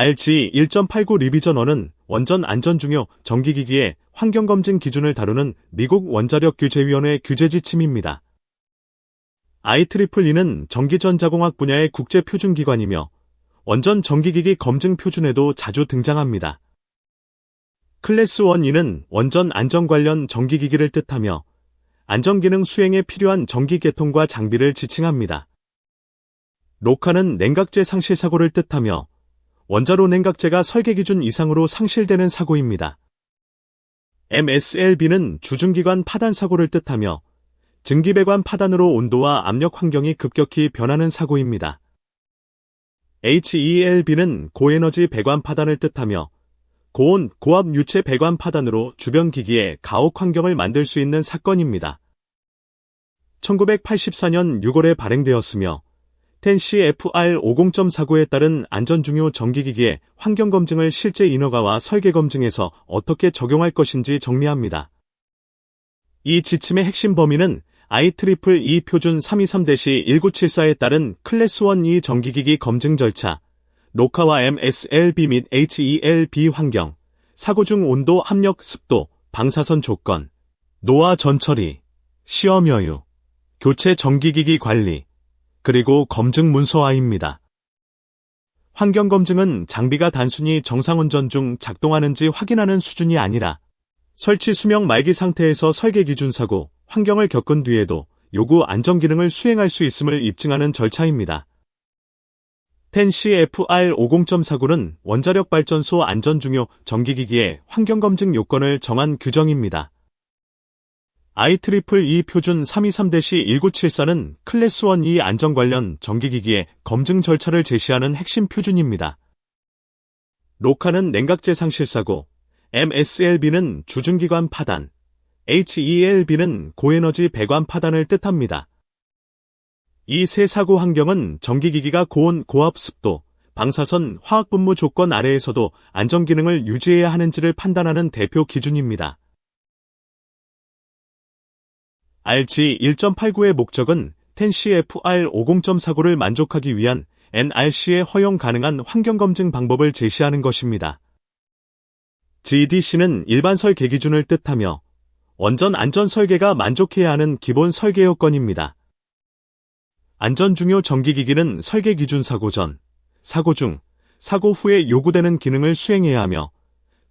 RG 1.89 리비전 1은 원전 안전 중요 정기기기의 환경검증 기준을 다루는 미국 원자력규제위원회 규제 지침입니다. IEEE는 전기전자공학 분야의 국제표준기관이며 원전 전기기기 검증 표준에도 자주 등장합니다. 클래스 1E는 원전 안전 관련 전기기기를 뜻하며 안전기능 수행에 필요한 전기 계통과 장비를 지칭합니다. 로카는 냉각제 상실 사고를 뜻하며 원자로 냉각제가 설계 기준 이상으로 상실되는 사고입니다. MSLB는 주중기관 파단 사고를 뜻하며 증기배관 파단으로 온도와 압력 환경이 급격히 변하는 사고입니다. HELB는 고에너지 배관 파단을 뜻하며 고온, 고압 유체 배관 파단으로 주변 기기에 가혹 환경을 만들 수 있는 사건입니다. 1984년 6월에 발행되었으며 TEN-CFR 50.49에 따른 안전중요 전기기기의 환경검증을 실제 인허가와 설계검증에서 어떻게 적용할 것인지 정리합니다. 이 지침의 핵심 범위는 IEEE 표준 323-1974에 따른 클래스 1E 전기기기 검증 절차, 로카와 MSLB 및 HELB 환경, 사고 중 온도, 압력, 습도, 방사선 조건, 노화 전처리, 시험 여유, 교체 전기기기 관리, 그리고 검증 문서화입니다. 환경검증은 장비가 단순히 정상운전 중 작동하는지 확인하는 수준이 아니라 설치 수명 말기 상태에서 설계 기준 사고, 환경을 겪은 뒤에도 요구 안전기능을 수행할 수 있음을 입증하는 절차입니다. TEN-CFR 50.49는 원자력 발전소 안전중요 전기기기의 환경검증 요건을 정한 규정입니다. IEEE 표준 323-1974는 클래스 1E 안전 관련 전기기기의 검증 절차를 제시하는 핵심 표준입니다. 로카는 냉각제 상실 사고, MSLB는 주중기관 파단, HELB는 고에너지 배관 파단을 뜻합니다. 이 세 사고 환경은 전기기기가 고온, 고압, 습도, 방사선, 화학분무 조건 아래에서도 안전기능을 유지해야 하는지를 판단하는 대표 기준입니다. RG 1.89의 목적은 TEN-CFR 50.49를 만족하기 위한 NRC의 허용 가능한 환경검증 방법을 제시하는 것입니다. GDC는 일반 설계 기준을 뜻하며 원전 안전 설계가 만족해야 하는 기본 설계 요건입니다. 안전 중요 전기기기는 설계 기준 사고 전, 사고 중, 사고 후에 요구되는 기능을 수행해야 하며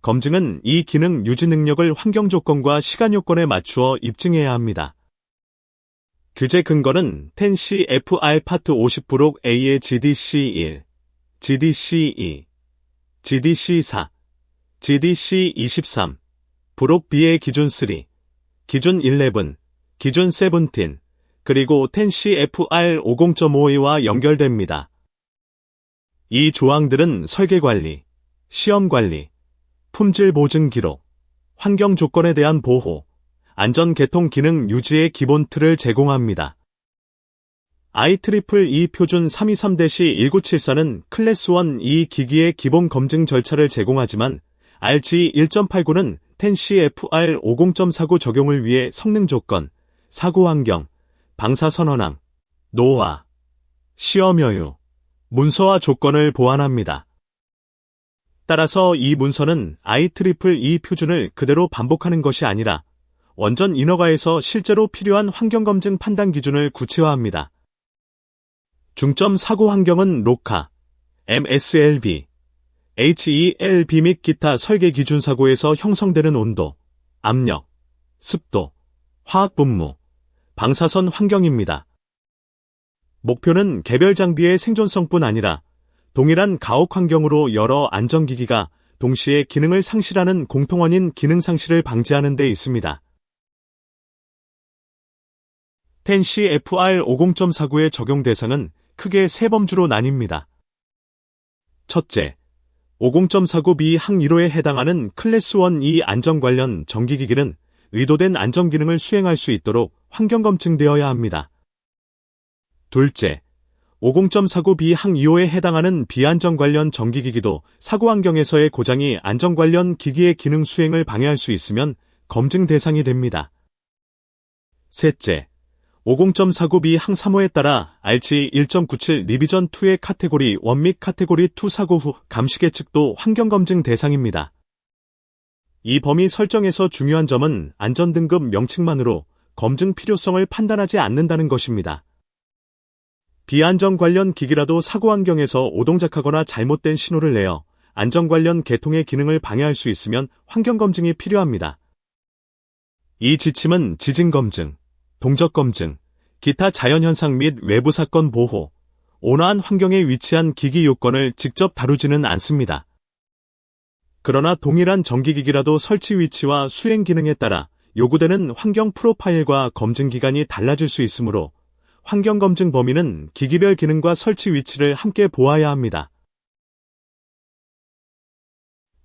검증은 이 기능 유지 능력을 환경 조건과 시간 요건에 맞추어 입증해야 합니다. 규제 근거는 TEN-CFR 파트 50부록 A의 GDC1, GDC2, GDC4, GDC23, 부록 B의 기준 3, 기준 11, 기준 17, 그리고 TEN-CFR 50.52와 연결됩니다. 이 조항들은 설계관리, 시험관리, 품질 보증 기록, 환경 조건에 대한 보호, 안전 개통 기능 유지의 기본 틀을 제공합니다. IEEE 표준 323-1974는 클래스 1E 기기의 기본 검증 절차를 제공하지만 RG 1.89는 TEN-CFR 50.49 적용을 위해 성능 조건, 사고 환경, 방사선언항, 노화, 시험 여유, 문서화 조건을 보완합니다. 따라서 이 문서는 IEEE 표준을 그대로 반복하는 것이 아니라 원전 인허가에서 실제로 필요한 환경검증 판단 기준을 구체화합니다. 중점 사고 환경은 로카, MSLB, HELB 및 기타 설계 기준 사고에서 형성되는 온도, 압력, 습도, 화학 분무, 방사선 환경입니다. 목표는 개별 장비의 생존성뿐 아니라 동일한 가혹 환경으로 여러 안전기기가 동시에 기능을 상실하는 공통원인 기능 상실을 방지하는 데 있습니다. TEN-CFR 50.49의 적용 대상은 크게 세 범주로 나뉩니다. 첫째, 50.49B 항 1호에 해당하는 클래스 1E 안전 관련 전기기기는 의도된 안전기능을 수행할 수 있도록 환경검증되어야 합니다. 둘째, 50.49B 항 2호에 해당하는 비안전 관련 전기기기도 사고 환경에서의 고장이 안전 관련 기기의 기능 수행을 방해할 수 있으면 검증 대상이 됩니다. 셋째, 50.49B 항 3호에 따라 RG 1.97 리비전 2의 카테고리 1 및 카테고리 2 사고 후 감시 계측도 환경검증 대상입니다. 이 범위 설정에서 중요한 점은 안전등급 명칭만으로 검증 필요성을 판단하지 않는다는 것입니다. 비안전 관련 기기라도 사고 환경에서 오동작하거나 잘못된 신호를 내어 안전 관련 계통의 기능을 방해할 수 있으면 환경검증이 필요합니다. 이 지침은 지진검증, 동적검증, 기타 자연현상 및 외부 사건 보호, 온화한 환경에 위치한 기기 요건을 직접 다루지는 않습니다. 그러나 동일한 전기기기라도 설치 위치와 수행 기능에 따라 요구되는 환경 프로파일과 검증 기간이 달라질 수 있으므로 환경검증 범위는 기기별 기능과 설치 위치를 함께 보아야 합니다.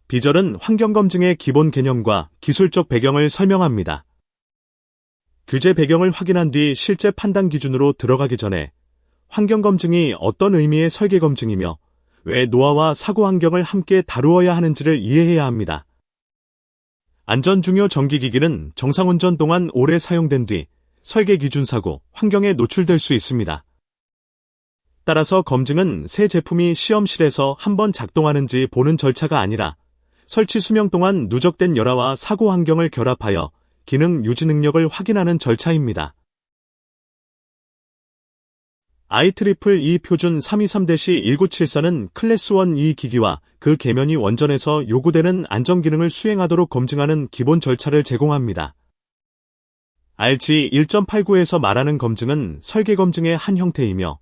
비절은 환경검증의 기본 개념과 기술적 배경을 설명합니다. 규제 배경을 확인한 뒤 실제 판단 기준으로 들어가기 전에 환경검증이 어떤 의미의 설계검증이며 왜 노화와 사고 환경을 함께 다루어야 하는지를 이해해야 합니다. 안전 중요 전기기기는 정상운전 동안 오래 사용된 뒤 설계 기준 사고, 환경에 노출될 수 있습니다. 따라서 검증은 새 제품이 시험실에서 한번 작동하는지 보는 절차가 아니라 설치 수명 동안 누적된 열화와 사고 환경을 결합하여 기능 유지 능력을 확인하는 절차입니다. IEEE 표준 323-1974는 클래스 1 이 기기와 그 계면이 원전에서 요구되는 안전기능을 수행하도록 검증하는 기본 절차를 제공합니다. RG 1.89에서 말하는 검증은 설계검증의 한 형태이며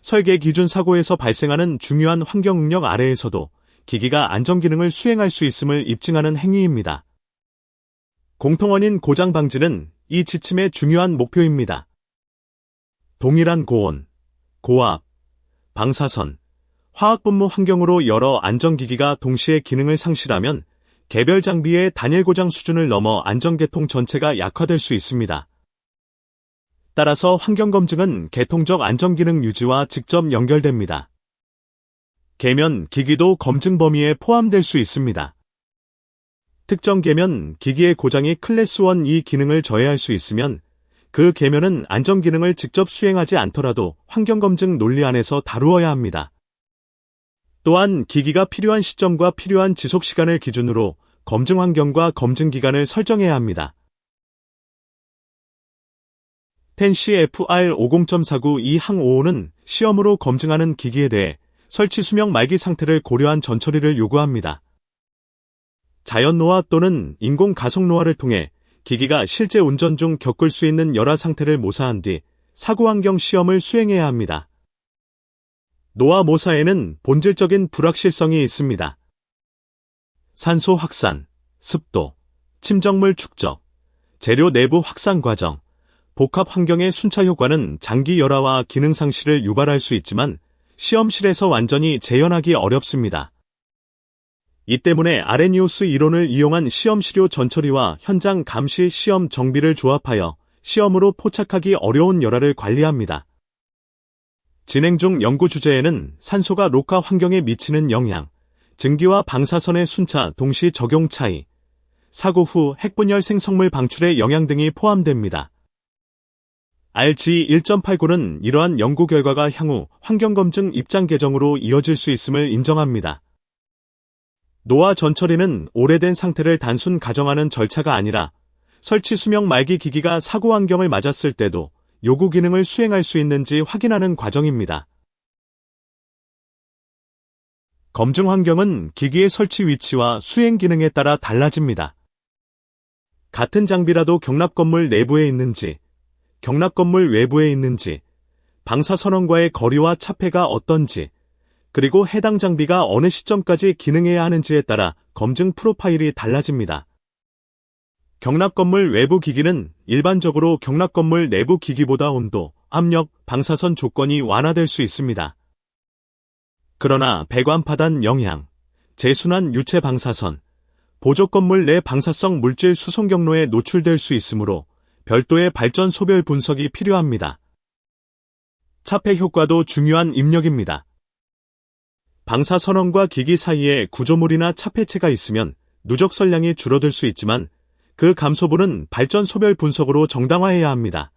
설계 기준 사고에서 발생하는 중요한 환경 응력 아래에서도 기기가 안전기능을 수행할 수 있음을 입증하는 행위입니다. 공통원인 고장 방지는 이 지침의 중요한 목표입니다. 동일한 고온, 고압, 방사선, 화학분무 환경으로 여러 안전기기가 동시에 기능을 상실하면 개별 장비의 단일 고장 수준을 넘어 안전계통 전체가 약화될 수 있습니다. 따라서 환경검증은 계통적 안전기능 유지와 직접 연결됩니다. 계면 기기도 검증 범위에 포함될 수 있습니다. 특정 계면 기기의 고장이 클래스 1 이 기능을 저해할 수 있으면 그 계면은 안전기능을 직접 수행하지 않더라도 환경검증 논리 안에서 다루어야 합니다. 또한 기기가 필요한 시점과 필요한 지속시간을 기준으로 검증 환경과 검증 기간을 설정해야 합니다. TENCI-FR 50.49 이 항 5호는 시험으로 검증하는 기기에 대해 설치 수명 말기 상태를 고려한 전처리를 요구합니다. 자연노화 또는 인공 가속노화를 통해 기기가 실제 운전 중 겪을 수 있는 열화 상태를 모사한 뒤 사고 환경 시험을 수행해야 합니다. 노화 모사에는 본질적인 불확실성이 있습니다. 산소 확산, 습도, 침정물 축적, 재료 내부 확산 과정, 복합 환경의 순차 효과는 장기 열화와 기능 상실을 유발할 수 있지만 시험실에서 완전히 재현하기 어렵습니다. 이 때문에 아레니우스 이론을 이용한 시험 시료 전처리와 현장 감시 시험 정비를 조합하여 시험으로 포착하기 어려운 열화를 관리합니다. 진행 중 연구 주제에는 산소가 록화 환경에 미치는 영향, 증기와 방사선의 순차 동시 적용 차이, 사고 후 핵분열 생성물 방출의 영향 등이 포함됩니다. RG 1.89는 이러한 연구 결과가 향후 환경검증 입장 개정으로 이어질 수 있음을 인정합니다. 노화 전처리는 오래된 상태를 단순 가정하는 절차가 아니라 설치 수명 말기 기기가 사고 환경을 맞았을 때도 요구 기능을 수행할 수 있는지 확인하는 과정입니다. 검증 환경은 기기의 설치 위치와 수행 기능에 따라 달라집니다. 같은 장비라도 경납 건물 내부에 있는지, 경납 건물 외부에 있는지, 방사선원과의 거리와 차폐가 어떤지, 그리고 해당 장비가 어느 시점까지 기능해야 하는지에 따라 검증 프로파일이 달라집니다. 경납 건물 외부 기기는 일반적으로 경납 건물 내부 기기보다 온도, 압력, 방사선 조건이 완화될 수 있습니다. 그러나 배관 파단 영향, 재순환 유체 방사선, 보조 건물 내 방사성 물질 수송 경로에 노출될 수 있으므로 별도의 발전 소별 분석이 필요합니다. 차폐 효과도 중요한 입력입니다. 방사선원과 기기 사이에 구조물이나 차폐체가 있으면 누적 선량이 줄어들 수 있지만 그 감소분은 발전 소별 분석으로 정당화해야 합니다.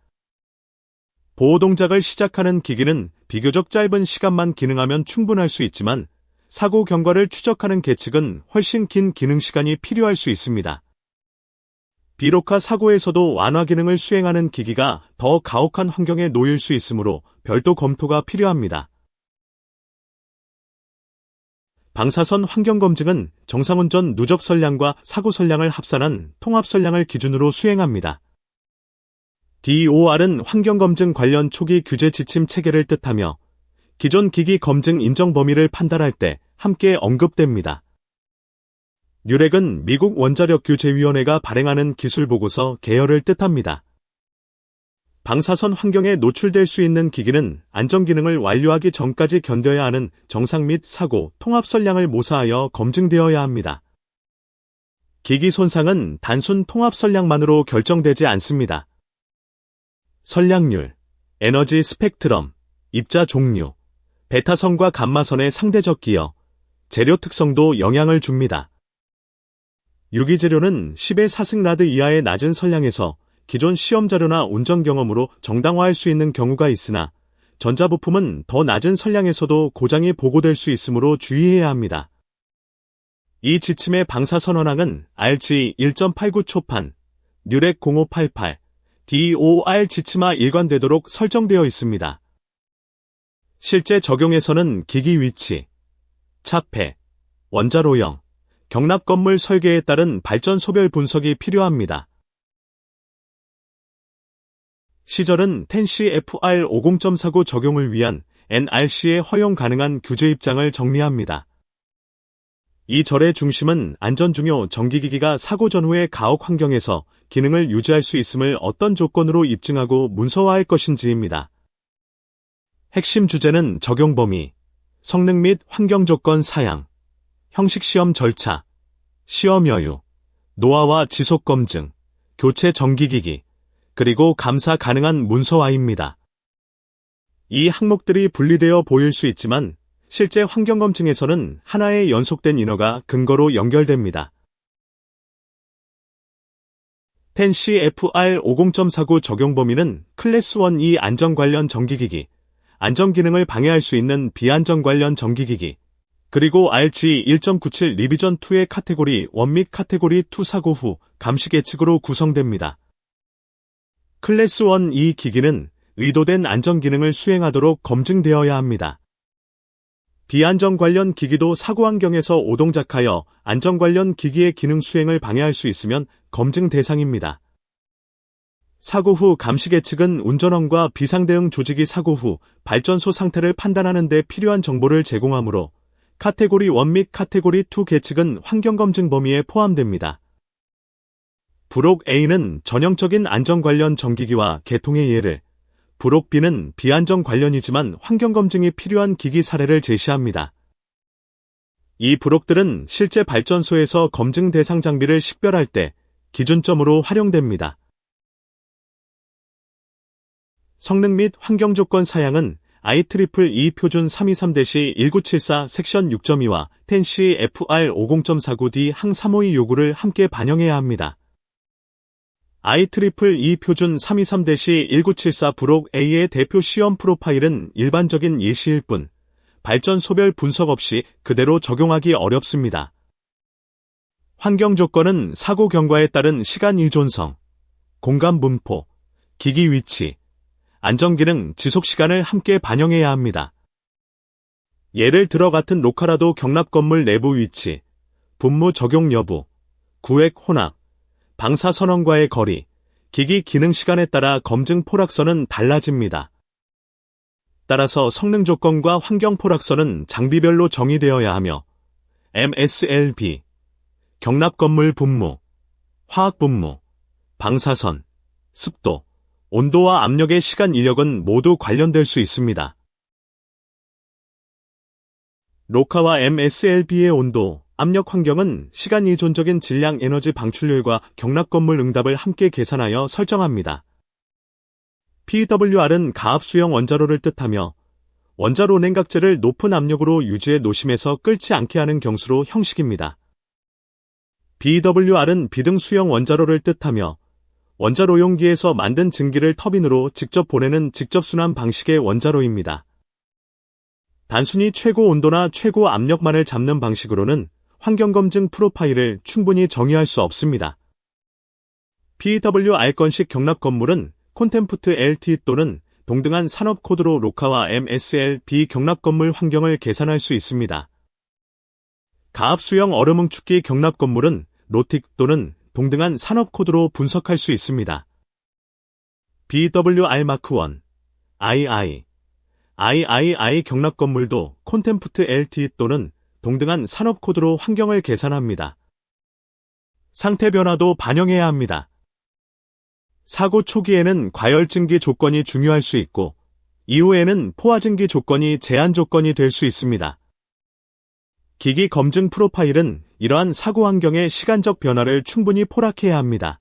보호 동작을 시작하는 기기는 비교적 짧은 시간만 기능하면 충분할 수 있지만 사고 경과를 추적하는 계측은 훨씬 긴 기능 시간이 필요할 수 있습니다. 비록하 사고에서도 완화 기능을 수행하는 기기가 더 가혹한 환경에 놓일 수 있으므로 별도 검토가 필요합니다. 방사선 환경검증은 정상운전 누적 선량과 사고 선량을 합산한 통합 선량을 기준으로 수행합니다. DOR은 환경검증 관련 초기 규제 지침 체계를 뜻하며 기존 기기 검증 인정 범위를 판단할 때 함께 언급됩니다. 뉴렉은 미국 원자력규제위원회가 발행하는 기술보고서 계열을 뜻합니다. 방사선 환경에 노출될 수 있는 기기는 안전기능을 완료하기 전까지 견뎌야 하는 정상 및 사고, 통합 선량을 모사하여 검증되어야 합니다. 기기 손상은 단순 통합 선량만으로 결정되지 않습니다. 선량률, 에너지 스펙트럼, 입자 종류, 베타선과 감마선의 상대적 기여, 재료 특성도 영향을 줍니다. 유기재료는 10의 4승라드 이하의 낮은 선량에서 기존 시험 자료나 운전 경험으로 정당화할 수 있는 경우가 있으나 전자부품은 더 낮은 선량에서도 고장이 보고될 수 있으므로 주의해야 합니다. 이 지침의 방사선언항은 RG 1.89 초판, 뉴렉 0588, DOR 지침화 일관되도록 설정되어 있습니다. 실제 적용에서는 기기 위치, 차폐, 원자로형, 경납 건물 설계에 따른 발전 소별 분석이 필요합니다. 시절은 텐시 FR 50.49 적용을 위한 NRC의 허용 가능한 규제 입장을 정리합니다. 이 절의 중심은 안전 중요 전기기기가 사고 전후의 가혹 환경에서 기능을 유지할 수 있음을 어떤 조건으로 입증하고 문서화할 것인지입니다. 핵심 주제는 적용 범위, 성능 및 환경 조건 사양, 형식 시험 절차, 시험 여유, 노하와 지속 검증, 교체 정기기기, 그리고 감사 가능한 문서화입니다. 이 항목들이 분리되어 보일 수 있지만 실제 환경검증에서는 하나의 연속된 인허가 근거로 연결됩니다. 텐시 FR 50.49 적용 범위는 클래스 1E 안전 관련 전기기기, 안전 기능을 방해할 수 있는 비안전 관련 전기기기, 그리고 RG 1.97 리비전 2의 카테고리 1 및 카테고리 2 사고 후 감시 계측으로 구성됩니다. 클래스 1E 기기는 의도된 안전 기능을 수행하도록 검증되어야 합니다. 비안전 관련 기기도 사고 환경에서 오동작하여 안전 관련 기기의 기능 수행을 방해할 수 있으면 검증 대상입니다. 사고 후 감시 계측은 운전원과 비상대응 조직이 사고 후 발전소 상태를 판단하는 데 필요한 정보를 제공하므로 카테고리 1 및 카테고리 2 계측은 환경검증 범위에 포함됩니다. 부록 A는 전형적인 안전 관련 전기기와 개통의 예를, 부록 B는 비안전 관련이지만 환경검증이 필요한 기기 사례를 제시합니다. 이 부록들은 실제 발전소에서 검증 대상 장비를 식별할 때 기준점으로 활용됩니다. 성능 및 환경 조건 사양은 IEEE 표준 323-1974 섹션 6.2와 텐시 FR 50.49D 항 352 요구를 함께 반영해야 합니다. IEEE 표준 323-1974 부록 A의 대표 시험 프로파일은 일반적인 예시일 뿐, 발전 소별 분석 없이 그대로 적용하기 어렵습니다. 환경 조건은 사고 경과에 따른 시간 의존성, 공간 분포, 기기 위치, 안전기능, 지속시간을 함께 반영해야 합니다. 예를 들어 같은 로카라도 경납 건물 내부 위치, 분무 적용 여부, 구획 혼합, 방사선언과의 거리, 기기 기능 시간에 따라 검증 포락선은 달라집니다. 따라서 성능 조건과 환경 포락선은 장비별로 정의되어야 하며 MSLB, 경납 건물 분무, 화학 분무, 방사선, 습도, 온도와 압력의 시간 이력은 모두 관련될 수 있습니다. 로카와 MSLB의 온도, 압력 환경은 시간 의존적인 질량 에너지 방출률과 경납 건물 응답을 함께 계산하여 설정합니다. PWR은 가압 수형 원자로를 뜻하며 원자로 냉각제를 높은 압력으로 유지해 노심에서 끓지 않게 하는 경수로 형식입니다. BWR은 비등 수형 원자로를 뜻하며 원자로용기에서 만든 증기를 터빈으로 직접 보내는 직접순환 방식의 원자로입니다. 단순히 최고 온도나 최고 압력만을 잡는 방식으로는 환경검증 프로파일을 충분히 정의할 수 없습니다. PWR-건식 경납 건물은 콘템프트 LT 또는 동등한 산업 코드로 로카와 MSLB 경납 건물 환경을 계산할 수 있습니다. 가압 수형 얼음 응축기 경납 건물은 로틱 또는 동등한 산업 코드로 분석할 수 있습니다. BWR 마크 1, III 경납 건물도 콘템프트 LT 또는 동등한 산업 코드로 환경을 계산합니다. 상태 변화도 반영해야 합니다. 사고 초기에는 과열증기 조건이 중요할 수 있고 이후에는 포화증기 조건이 제한 조건이 될 수 있습니다. 기기 검증 프로파일은 이러한 사고 환경의 시간적 변화를 충분히 포락해야 합니다.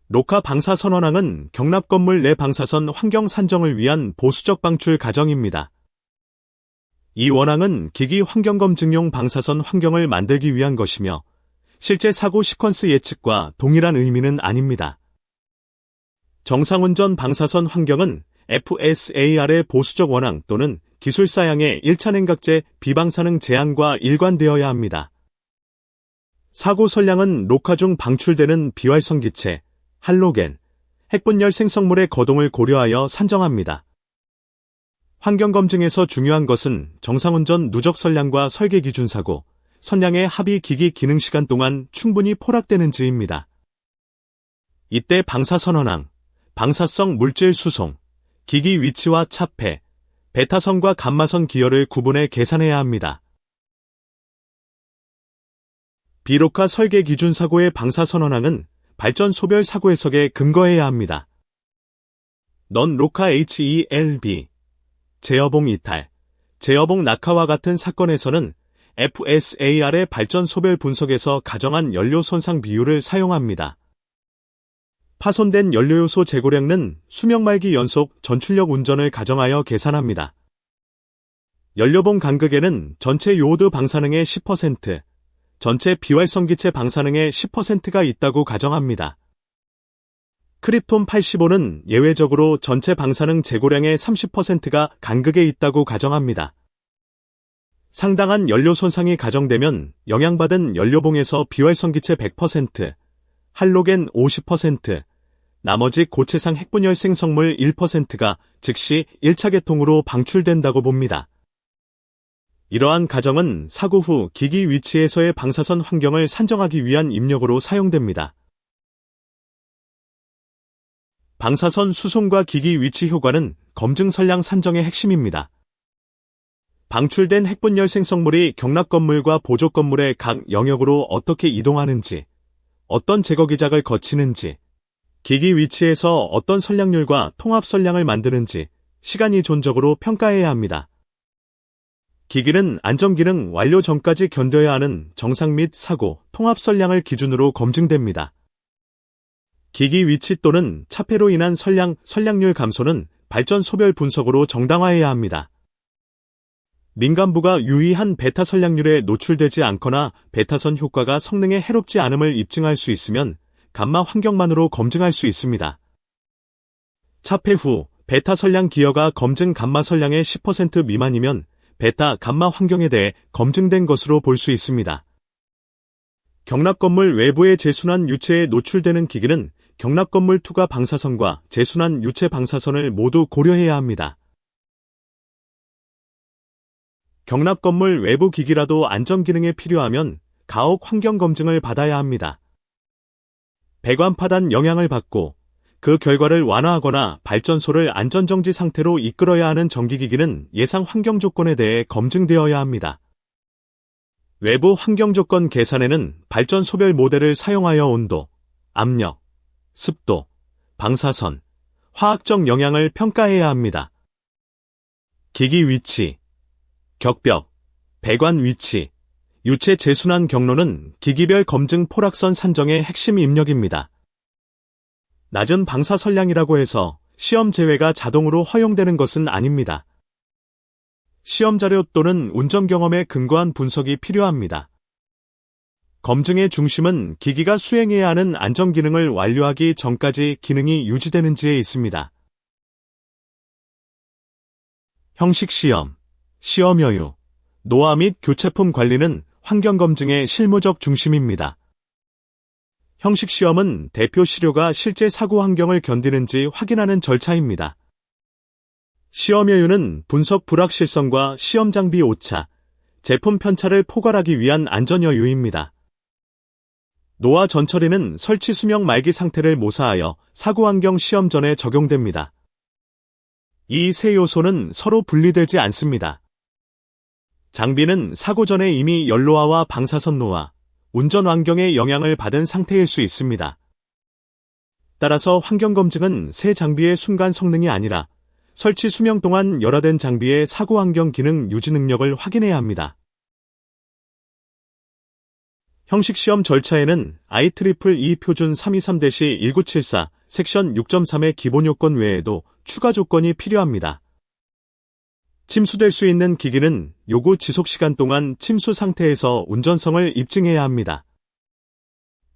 로카 방사선 원항은 경납 건물 내 방사선 환경 산정을 위한 보수적 방출 가정입니다. 이 원항은 기기 환경검증용 방사선 환경을 만들기 위한 것이며 실제 사고 시퀀스 예측과 동일한 의미는 아닙니다. 정상운전 방사선 환경은 FSAR의 보수적 원항 또는 기술사양의 1차 냉각제 비방사능 제한과 일관되어야 합니다. 사고 선량은 로카 중 방출되는 비활성 기체, 할로겐, 핵분열 생성물의 거동을 고려하여 산정합니다. 환경검증에서 중요한 것은 정상운전 누적 선량과 설계 기준 사고, 선량의 합의 기기 기능 시간 동안 충분히 포락되는지입니다. 이때 방사선 원항, 방사성 물질 수송, 기기 위치와 차폐, 베타선과 감마선 기여를 구분해 계산해야 합니다. 비로카 설계 기준 사고의 방사선 원항은 발전 소별 사고 해석에 근거해야 합니다. 넌 로카 HELB, 제어봉 이탈, 제어봉 낙하와 같은 사건에서는 FSAR의 발전 소별 분석에서 가정한 연료 손상 비율을 사용합니다. 파손된 연료요소 재고량은 수명 말기 연속 전출력 운전을 가정하여 계산합니다. 연료봉 간극에는 전체 요오드 방사능의 10%, 전체 비활성기체 방사능의 10%가 있다고 가정합니다. 크립톤 85는 예외적으로 전체 방사능 재고량의 30%가 간극에 있다고 가정합니다. 상당한 연료 손상이 가정되면 영향받은 연료봉에서 비활성기체 100%, 할로겐 50%, 나머지 고체상 핵분열 생성물 1%가 즉시 1차 계통으로 방출된다고 봅니다. 이러한 가정은 사고 후 기기 위치에서의 방사선 환경을 산정하기 위한 입력으로 사용됩니다. 방사선 수송과 기기 위치 효과는 검증 선량 산정의 핵심입니다. 방출된 핵분열 생성물이 경납 건물과 보조 건물의 각 영역으로 어떻게 이동하는지, 어떤 제거 기작을 거치는지, 기기 위치에서 어떤 선량률과 통합 선량을 만드는지 시간 이존적으로 평가해야 합니다. 기기는 안전기능 완료 전까지 견뎌야 하는 정상 및 사고, 통합 선량을 기준으로 검증됩니다. 기기 위치 또는 차폐로 인한 선량률 감소는 발전 소별 분석으로 정당화해야 합니다. 민간부가 유의한 베타 선량률에 노출되지 않거나 베타선 효과가 성능에 해롭지 않음을 입증할 수 있으면 감마 환경만으로 검증할 수 있습니다. 차폐 후 베타 선량 기여가 검증 감마 선량의 10% 미만이면 베타 감마 환경에 대해 검증된 것으로 볼 수 있습니다. 경납 건물 외부의 재순환 유체에 노출되는 기기는 경납 건물 투과 방사선과 재순환 유체 방사선을 모두 고려해야 합니다. 경납 건물 외부 기기라도 안전 기능에 필요하면 가옥 환경 검증을 받아야 합니다. 배관 파단 영향을 받고 그 결과를 완화하거나 발전소를 안전정지 상태로 이끌어야 하는 전기기기는 예상 환경 조건에 대해 검증되어야 합니다. 외부 환경 조건 계산에는 발전 소별 모델을 사용하여 온도, 압력, 습도, 방사선, 화학적 영향을 평가해야 합니다. 기기 위치, 격벽, 배관 위치, 유체 재순환 경로는 기기별 검증 포락선 산정의 핵심 입력입니다. 낮은 방사 선량이라고 해서 시험 제외가 자동으로 허용되는 것은 아닙니다. 시험 자료 또는 운전 경험에 근거한 분석이 필요합니다. 검증의 중심은 기기가 수행해야 하는 안전기능을 완료하기 전까지 기능이 유지되는지에 있습니다. 형식시험, 시험 여유, 노화 및 교체품 관리는 환경검증의 실무적 중심입니다. 형식시험은 대표 시료가 실제 사고 환경을 견디는지 확인하는 절차입니다. 시험 여유는 분석 불확실성과 시험 장비 오차, 제품 편차를 포괄하기 위한 안전 여유입니다. 노화 전처리는 설치 수명 말기 상태를 모사하여 사고 환경 시험 전에 적용됩니다. 이 세 요소는 서로 분리되지 않습니다. 장비는 사고 전에 이미 연로화와 방사선 노화, 운전 환경에 영향을 받은 상태일 수 있습니다. 따라서 환경검증은 새 장비의 순간 성능이 아니라 설치 수명 동안 열화된 장비의 사고 환경 기능 유지 능력을 확인해야 합니다. 형식시험 절차에는 IEEE 표준 323-1974 섹션 6.3의 기본 요건 외에도 추가 조건이 필요합니다. 침수될 수 있는 기기는 요구 지속시간 동안 침수 상태에서 운전성을 입증해야 합니다.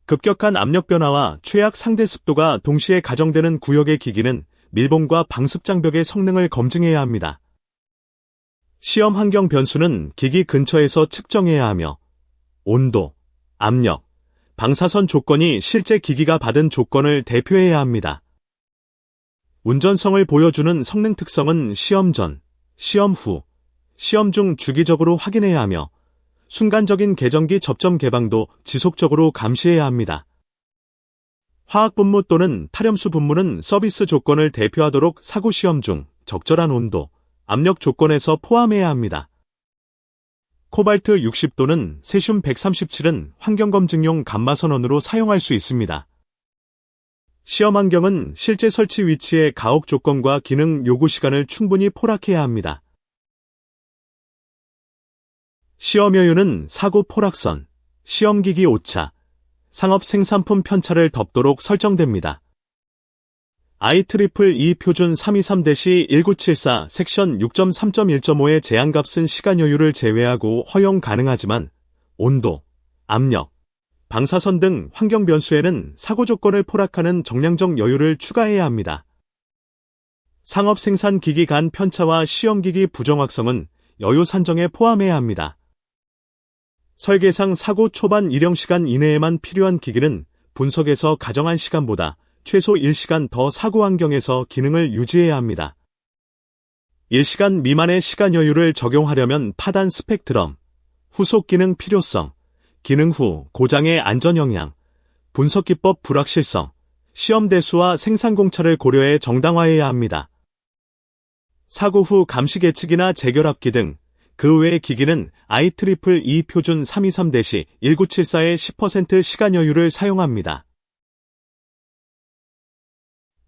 급격한 압력 변화와 최악 상대 습도가 동시에 가정되는 구역의 기기는 밀봉과 방습 장벽의 성능을 검증해야 합니다. 시험 환경 변수는 기기 근처에서 측정해야 하며 온도, 압력, 방사선 조건이 실제 기기가 받은 조건을 대표해야 합니다. 운전성을 보여주는 성능 특성은 시험 전, 시험 후, 시험 중 주기적으로 확인해야 하며 순간적인 계정기 접점 개방도 지속적으로 감시해야 합니다. 화학 분무 또는 탈염수 분무는 서비스 조건을 대표하도록 사고 시험 중 적절한 온도, 압력 조건에서 포함해야 합니다. 코발트 60 또는 세슘 137은 환경검증용 감마선언으로 사용할 수 있습니다. 시험 환경은 실제 설치 위치의 가혹 조건과 기능 요구 시간을 충분히 포락해야 합니다. 시험 여유는 사고 포락선, 시험기기 오차, 상업 생산품 편차를 덮도록 설정됩니다. IEEE 표준 323-1974 섹션 6.3.1.5의 제한값은 시간 여유를 제외하고 허용 가능하지만 온도, 압력, 방사선 등 환경 변수에는 사고 조건을 포락하는 정량적 여유를 추가해야 합니다. 상업 생산 기기 간 편차와 시험기기 부정확성은 여유 산정에 포함해야 합니다. 설계상 사고 초반 일형 시간 이내에만 필요한 기기는 분석에서 가정한 시간보다 최소 1시간 더 사고 환경에서 기능을 유지해야 합니다. 1시간 미만의 시간 여유를 적용하려면 파단 스펙트럼, 후속 기능 필요성, 기능 후 고장의 안전 영향, 분석 기법 불확실성, 시험 대수와 생산 공차를 고려해 정당화해야 합니다. 사고 후 감시 계측이나 재결합기 등 그 외의 기기는 IEEE 표준 323-1974의 10% 시간 여유를 사용합니다.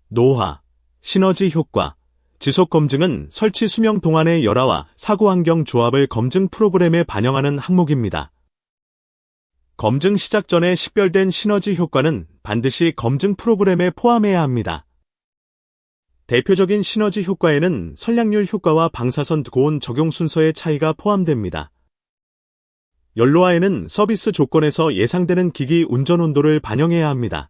노화, 시너지 효과, 지속 검증은 설치 수명 동안의 열화와 사고 환경 조합을 검증 프로그램에 반영하는 항목입니다. 검증 시작 전에 식별된 시너지 효과는 반드시 검증 프로그램에 포함해야 합니다. 대표적인 시너지 효과에는 선량률 효과와 방사선 고온 적용 순서의 차이가 포함됩니다. 연로화에는 서비스 조건에서 예상되는 기기 운전 온도를 반영해야 합니다.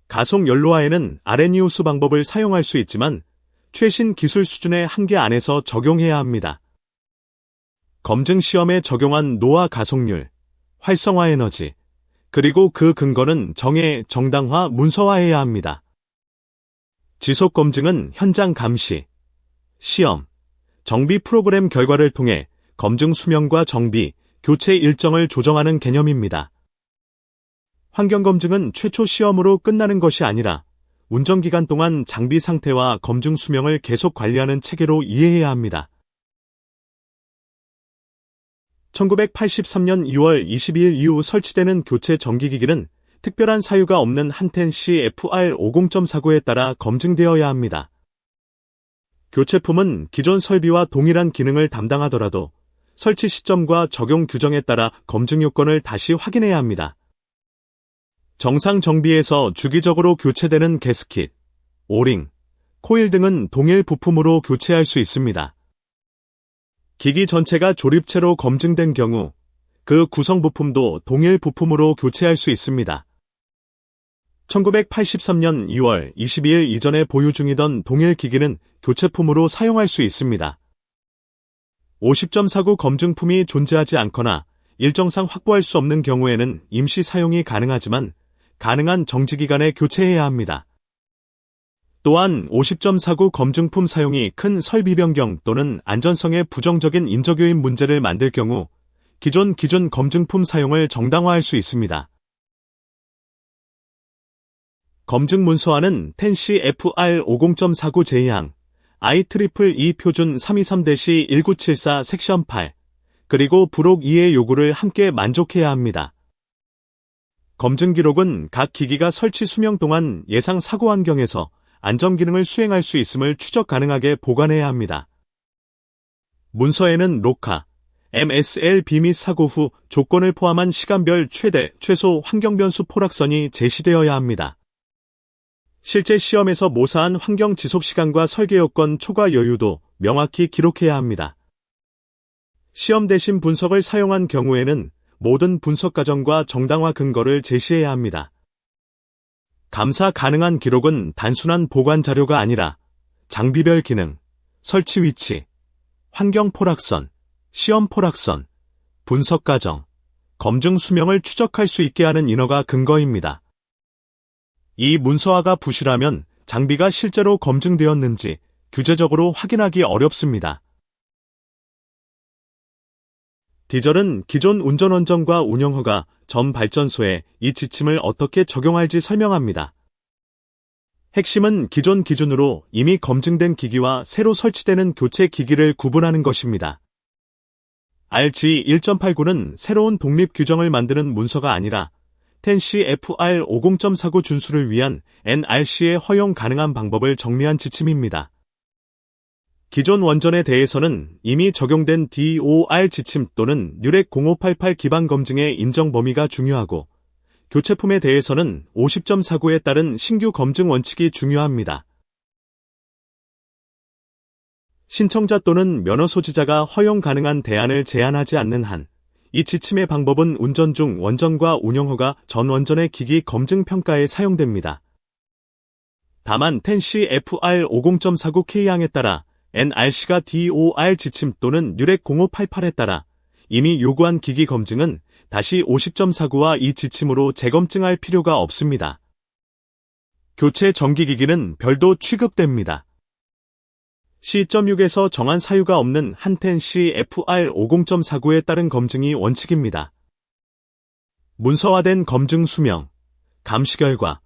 가속 연로화에는 RNU수 방법을 사용할 수 있지만 최신 기술 수준의 한계 안에서 적용해야 합니다. 검증 시험에 적용한 노화 가속률, 활성화 에너지, 그리고 그 근거는 정해, 정당화, 문서화해야 합니다. 지속 검증은 현장 감시, 시험, 정비 프로그램 결과를 통해 검증 수명과 정비, 교체 일정을 조정하는 개념입니다. 환경검증은 최초 시험으로 끝나는 것이 아니라 운전기간 동안 장비 상태와 검증 수명을 계속 관리하는 체계로 이해해야 합니다. 1983년 2월 22일 이후 설치되는 교체 정기기기는 특별한 사유가 없는 한텐 CFR 50.49에 따라 검증되어야 합니다. 교체품은 기존 설비와 동일한 기능을 담당하더라도 설치 시점과 적용 규정에 따라 검증 요건을 다시 확인해야 합니다. 정상 정비에서 주기적으로 교체되는 게스킷, 오링, 코일 등은 동일 부품으로 교체할 수 있습니다. 기기 전체가 조립체로 검증된 경우 그 구성 부품도 동일 부품으로 교체할 수 있습니다. 1983년 2월 22일 이전에 보유 중이던 동일 기기는 교체품으로 사용할 수 있습니다. 50.49 검증품이 존재하지 않거나 일정상 확보할 수 없는 경우에는 임시 사용이 가능하지만 가능한 정지기간에 교체해야 합니다. 또한 50.49 검증품 사용이 큰 설비 변경 또는 안전성에 부정적인 인적 요인 문제를 만들 경우 기존 검증품 사용을 정당화할 수 있습니다. 검증 문서화는 텐시 FR50.49 제의항, IEEE 표준 323-1974 섹션 8, 그리고 부록 2의 요구를 함께 만족해야 합니다. 검증 기록은 각 기기가 설치 수명 동안 예상 사고 환경에서 안전 기능을 수행할 수 있음을 추적 가능하게 보관해야 합니다. 문서에는 로카, MSLB 및 사고 후 조건을 포함한 시간별 최소 환경 변수 포락선이 제시되어야 합니다. 실제 시험에서 모사한 환경 지속 시간과 설계 요건 초과 여유도 명확히 기록해야 합니다. 시험 대신 분석을 사용한 경우에는 모든 분석 과정과 정당화 근거를 제시해야 합니다. 감사 가능한 기록은 단순한 보관 자료가 아니라 장비별 기능, 설치 위치, 환경 포락선, 시험 포락선, 분석 과정, 검증 수명을 추적할 수 있게 하는 인허가 근거입니다. 이 문서화가 부실하면 장비가 실제로 검증되었는지 규제적으로 확인하기 어렵습니다. 디젤은 기존 운전원정과 운영허가 전 발전소에 이 지침을 어떻게 적용할지 설명합니다. 핵심은 기존 기준으로 이미 검증된 기기와 새로 설치되는 교체 기기를 구분하는 것입니다. RG 1.89는 새로운 독립 규정을 만드는 문서가 아니라 텐시 FR50.49 준수를 위한 NRC의 허용 가능한 방법을 정리한 지침입니다. 기존 원전에 대해서는 이미 적용된 DOR 지침 또는 뉴렉 0588 기반 검증의 인정 범위가 중요하고 교체품에 대해서는 50.49에 따른 신규 검증 원칙이 중요합니다. 신청자 또는 면허 소지자가 허용 가능한 대안을 제한하지 않는 한 이 지침의 방법은 운전 중 원전과 운영허가 전 원전의 기기 검증 평가에 사용됩니다. 다만 텐시 FR50.49K항에 따라 NRC가 DOR 지침 또는 뉴렉 0588에 따라 이미 요구한 기기 검증은 다시 50.49와 이 지침으로 재검증할 필요가 없습니다. 교체 정기기기는 별도 취급됩니다. C.6에서 정한 사유가 없는 한 텐시 FR50.49에 따른 검증이 원칙입니다. 문서화된 검증 수명, 감시 결과,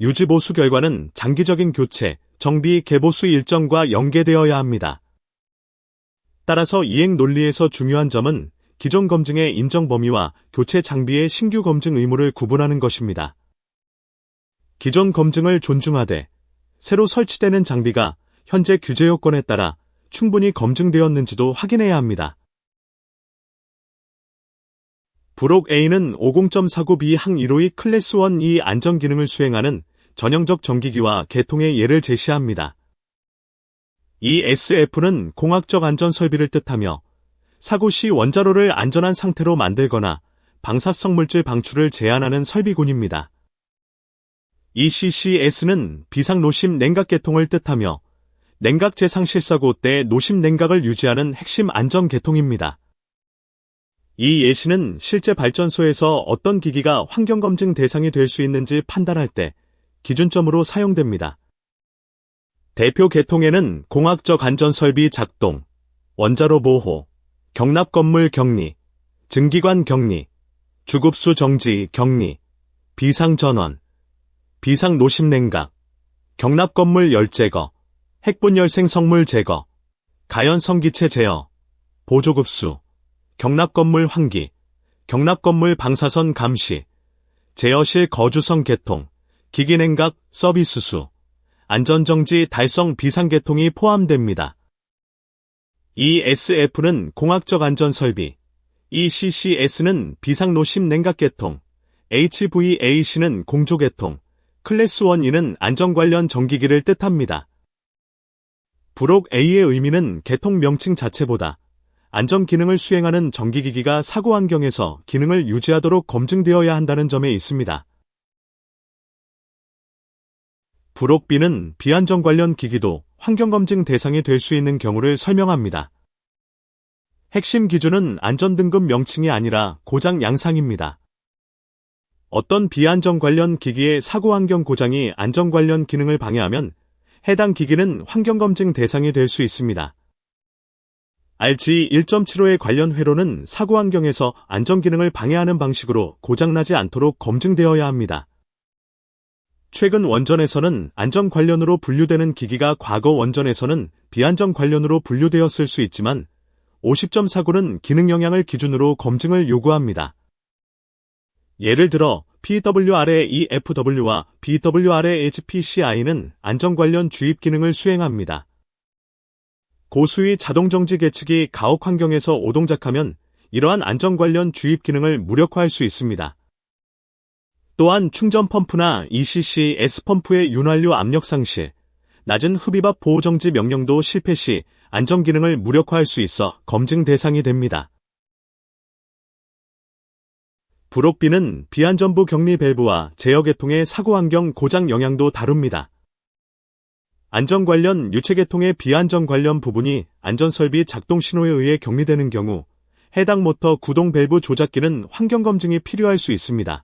유지 보수 결과는 장기적인 교체, 정비 개보수 일정과 연계되어야 합니다. 따라서 이행 논리에서 중요한 점은 기존 검증의 인정 범위와 교체 장비의 신규 검증 의무를 구분하는 것입니다. 기존 검증을 존중하되 새로 설치되는 장비가 현재 규제 요건에 따라 충분히 검증되었는지도 확인해야 합니다. 부록 A는 50.49B 항 1호의 클래스 1 안전 기능을 수행하는 전형적 전기기와 계통의 예를 제시합니다. 이 SF는 공학적 안전 설비를 뜻하며 사고 시 원자로를 안전한 상태로 만들거나 방사성 물질 방출을 제한하는 설비군입니다. 이 CCS는 비상 노심 냉각 계통을 뜻하며 냉각 재상 실사고 때 노심 냉각을 유지하는 핵심 안전 계통입니다. 이 예시는 실제 발전소에서 어떤 기기가 환경검증 대상이 될 수 있는지 판단할 때 기준점으로 사용됩니다. 대표 계통에는 공학적 안전설비 작동, 원자로 보호, 경납 건물 격리, 증기관 격리, 주급수 정지 격리, 비상 전원, 비상 노심 냉각, 경납 건물 열 제거, 핵분열 생성물 제거, 가연성기체 제어, 보조급수, 경납 건물 환기, 경납 건물 방사선 감시, 제어실 거주성 개통, 기기 냉각 서비스수, 안전정지 달성 비상계통이 포함됩니다. 이 SF는 공학적 안전설비, 이 CCS는 비상노심 냉각계통, HVAC는 공조계통, 클래스 1E는 안전 관련 전기기를 뜻합니다. 부록 A의 의미는 계통 명칭 자체보다 안전 기능을 수행하는 전기기기가 사고 환경에서 기능을 유지하도록 검증되어야 한다는 점에 있습니다. 부록 B는 비안전 관련 기기도 환경검증 대상이 될 수 있는 경우를 설명합니다. 핵심 기준은 안전등급 명칭이 아니라 고장 양상입니다. 어떤 비안전 관련 기기의 사고 환경 고장이 안전 관련 기능을 방해하면 해당 기기는 환경검증 대상이 될 수 있습니다. RG 1.75의 관련 회로는 사고 환경에서 안전 기능을 방해하는 방식으로 고장나지 않도록 검증되어야 합니다. 최근 원전에서는 안전 관련으로 분류되는 기기가 과거 원전에서는 비안전 관련으로 분류되었을 수 있지만 50.49는 기능 영향을 기준으로 검증을 요구합니다. 예를 들어 PWRA-EFW와 BWRA-HPCI는 안전 관련 주입 기능을 수행합니다. 고수위 자동정지 계측이 가혹 환경에서 오동작하면 이러한 안전 관련 주입 기능을 무력화할 수 있습니다. 또한 충전 펌프나 ECC, S펌프의 윤활유 압력 상실, 낮은 흡입압 보호정지 명령도 실패 시 안전 기능을 무력화할 수 있어 검증 대상이 됩니다. 부록 B는 비안전부 격리 밸브와 제어 계통의 사고 환경 고장 영향도 다룹니다. 안전 관련 유체 계통의 비안전 관련 부분이 안전설비 작동 신호에 의해 격리되는 경우 해당 모터 구동 밸브 조작기는 환경 검증이 필요할 수 있습니다.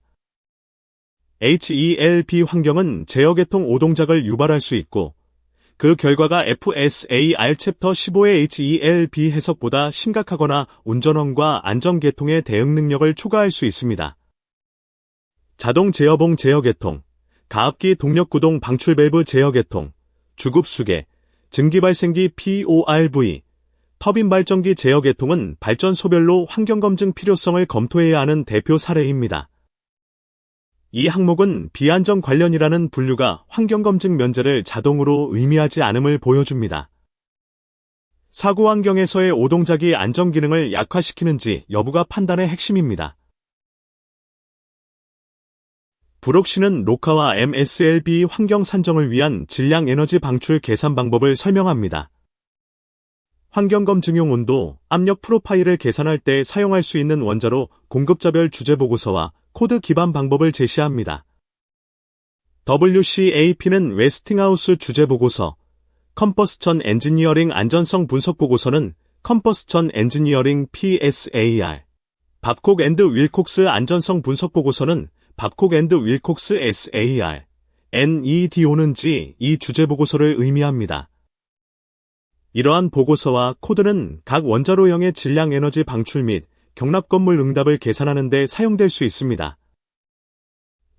HELB 환경은 제어 계통 오동작을 유발할 수 있고 그 결과가 FSAR 챕터 15의 HELB 해석보다 심각하거나 운전원과 안전 계통의 대응 능력을 초과할 수 있습니다. 자동 제어봉 제어 계통, 가압기 동력 구동 방출 밸브 제어 계통, 주급 수계, 증기 발생기 PORV, 터빈 발전기 제어 계통은 발전소별로 환경 검증 필요성을 검토해야 하는 대표 사례입니다. 이 항목은 비안전 관련이라는 분류가 환경검증 면제를 자동으로 의미하지 않음을 보여줍니다. 사고 환경에서의 오동작이 안전 기능을 약화시키는지 여부가 판단의 핵심입니다. 부록 C는 로카와 MSLB 환경 산정을 위한 질량 에너지 방출 계산 방법을 설명합니다. 환경검증용 온도, 압력 프로파일을 계산할 때 사용할 수 있는 원자로 공급자별 주제보고서와 코드 기반 방법을 제시합니다. WCAP는 웨스팅하우스 주제보고서, 컴퍼스천 엔지니어링 안전성 분석보고서는 컴퍼스천 엔지니어링 PSAR, 밥콕 앤드 윌콕스 안전성 분석보고서는 밥콕 앤드 윌콕스 SAR, NEDO는 이 주제보고서를 의미합니다. 이러한 보고서와 코드는 각 원자로형의 질량 에너지 방출 및 경납 건물 응답을 계산하는 데 사용될 수 있습니다.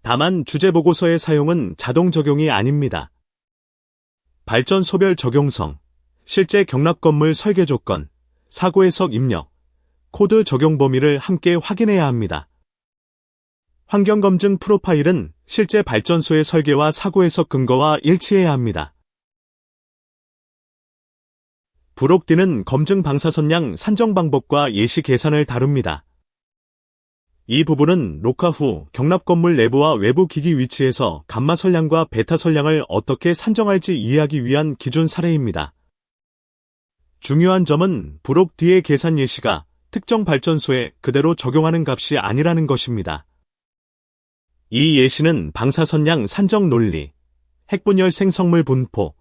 다만 주제보고서의 사용은 자동 적용이 아닙니다. 발전소별 적용성, 실제 경납 건물 설계 조건, 사고 해석 입력, 코드 적용 범위를 함께 확인해야 합니다. 환경검증 프로파일은 실제 발전소의 설계와 사고 해석 근거와 일치해야 합니다. 부록 D는 검증 방사선량 산정 방법과 예시 계산을 다룹니다. 이 부분은 녹화 후 경납 건물 내부와 외부 기기 위치에서 감마 선량과 베타 선량을 어떻게 산정할지 이해하기 위한 기준 사례입니다. 중요한 점은 부록 D의 계산 예시가 특정 발전소에 그대로 적용하는 값이 아니라는 것입니다. 이 예시는 방사선량 산정 논리, 핵분열 생성물 분포,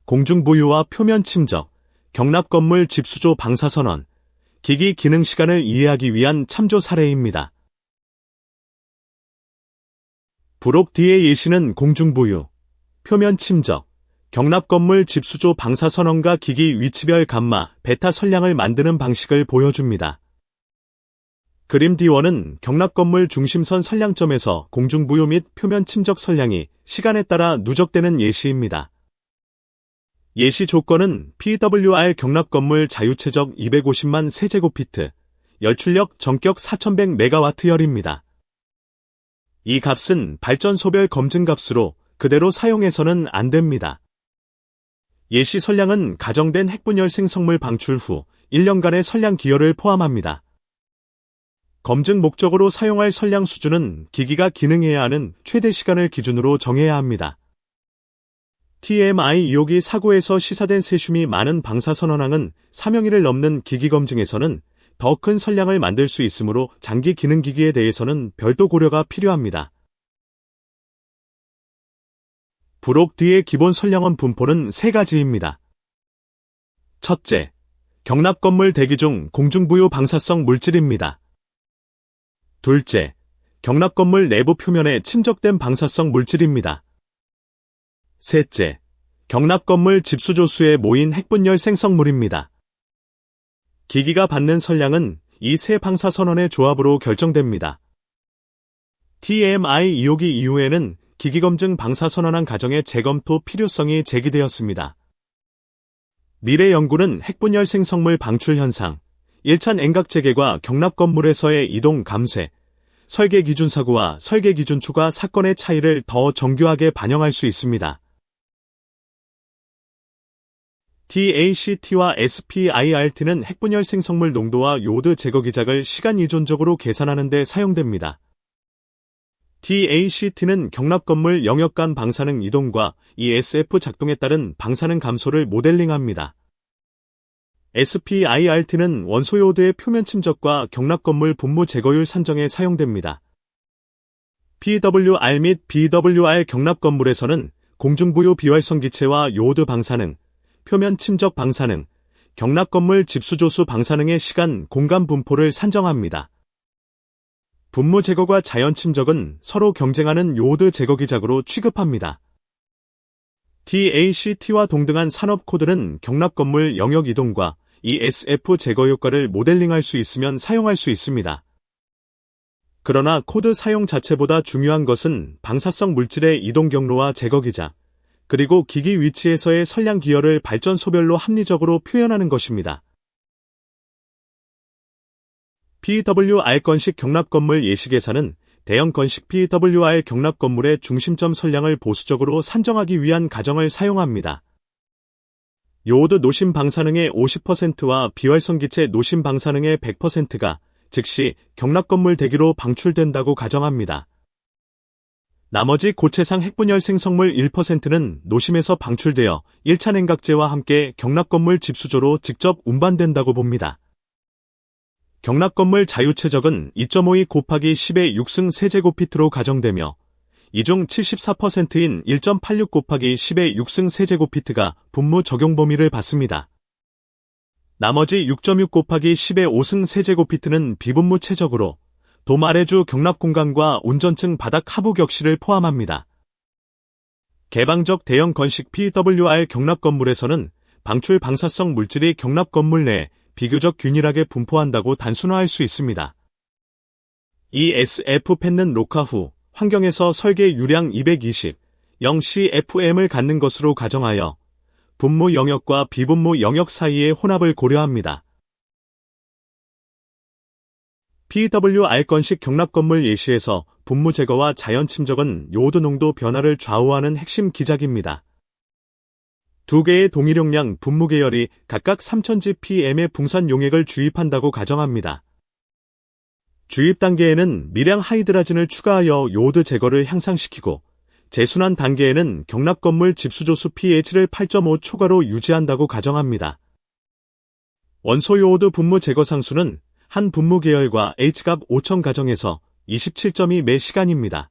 공중부유와 표면 침적, 경납 건물 집수조 방사선언, 기기 기능 시간을 이해하기 위한 참조 사례입니다. 부록 D의 예시는 공중부유, 표면 침적, 경납 건물 집수조 방사선언과 기기 위치별 감마, 베타 선량을 만드는 방식을 보여줍니다. 그림 D1은 경납 건물 중심선 선량점에서 공중부유 및 표면 침적 선량이 시간에 따라 누적되는 예시입니다. 예시 조건은 PWR 경납 건물 자유체적 250만 세제곱피트, 열출력 전격 4100메가와트열입니다. 이 값은 발전소별 검증 값으로 그대로 사용해서는 안 됩니다. 예시 선량은 가정된 핵분열 생성물 방출 후 1년간의 선량 기여를 포함합니다. 검증 목적으로 사용할 선량 수준은 기기가 기능해야 하는 최대 시간을 기준으로 정해야 합니다. TMI 이옥이 사고에서 시사된 세슘이 많은 방사선원항은 사명일을 넘는 기기 검증에서는 더 큰 선량을 만들 수 있으므로 장기 기능 기기에 대해서는 별도 고려가 필요합니다. 부록 D의 기본 선량원 분포는 세 가지입니다. 첫째, 경납 건물 대기 중 공중부유 방사성 물질입니다. 둘째, 경납 건물 내부 표면에 침적된 방사성 물질입니다. 셋째, 경납 건물 집수조수에 모인 핵분열 생성물입니다. 기기가 받는 선량은 이 세 방사선원의 조합으로 결정됩니다. TMI 이호기 이후에는 기기검증 방사선원항 가정의 재검토 필요성이 제기되었습니다. 미래 연구는 핵분열 생성물 방출 현상, 1찬 N각 재개과 경납 건물에서의 이동 감쇄, 설계 기준 사고와 설계 기준 초과 사건의 차이를 더 정교하게 반영할 수 있습니다. TACT와 SPIRT는 핵분열 생성물 농도와 요드 제거 기작을 시간 이존적으로 계산하는 데 사용됩니다. TACT는 경납 건물 영역 간 방사능 이동과 ESF 작동에 따른 방사능 감소를 모델링합니다. SPIRT는 원소 요드의 표면 침적과 경납 건물 분무 제거율 산정에 사용됩니다. PWR 및 BWR 경납 건물에서는 공중부유 비활성 기체와 요드 방사능, 표면 침적 방사능, 경납 건물 집수조수 방사능의 시간, 공간 분포를 산정합니다. 분무 제거과 자연 침적은 서로 경쟁하는 요드 제거 기작으로 취급합니다. TACT와 동등한 산업 코드는 경납 건물 영역 이동과 ESF 제거 효과를 모델링할 수 있으면 사용할 수 있습니다. 그러나 코드 사용 자체보다 중요한 것은 방사성 물질의 이동 경로와 제거 기작, 그리고 기기 위치에서의 선량 기여를 발전소별로 합리적으로 표현하는 것입니다. PWR 건식 경납 건물 예시 계산은 대형 건식 PWR 경납 건물의 중심점 선량을 보수적으로 산정하기 위한 가정을 사용합니다. 요드 노심 방사능의 50%와 비활성 기체 노심 방사능의 100%가 즉시 경납 건물 대기로 방출된다고 가정합니다. 나머지 고체상 핵분열 생성물 1%는 노심에서 방출되어 1찬 N각제와 함께 경납 건물 집수조로 직접 운반된다고 봅니다. 경납 건물 자유체적은 2.52 곱하기 10의 6승 세제곱피트로 가정되며 이 중 74%인 1.86 곱하기 10의 6승 세제곱피트가 분무 적용 범위를 받습니다. 나머지 6.6 곱하기 10의 5승 세제곱피트는 비분무 체적으로 돔 아래주 경납 공간과 운전층 바닥 하부 격실을 포함합니다. 개방적 대형 건식 PWR 경납 건물에서는 방출 방사성 물질이 경납 건물 내에 비교적 균일하게 분포한다고 단순화할 수 있습니다. ESF 펜는 녹화 후 환경에서 설계 유량 220, 0CFM을 갖는 것으로 가정하여 분무 영역과 비분무 영역 사이의 혼합을 고려합니다. PWR 건식 경납 건물 예시에서 분무 제거와 자연 침적은 요드 농도 변화를 좌우하는 핵심 기작입니다. 두 개의 동일용량 분무 계열이 각각 3000gpm의 붕산 용액을 주입한다고 가정합니다. 주입 단계에는 미량 하이드라진을 추가하여 요드 제거를 향상시키고 재순환 단계에는 경납 건물 집수조수 pH를 8.5 초과로 유지한다고 가정합니다. 원소 요오드 분무 제거 상수는 한 분무 계열과 H값 5000 가정에서 27.2 매 시간입니다.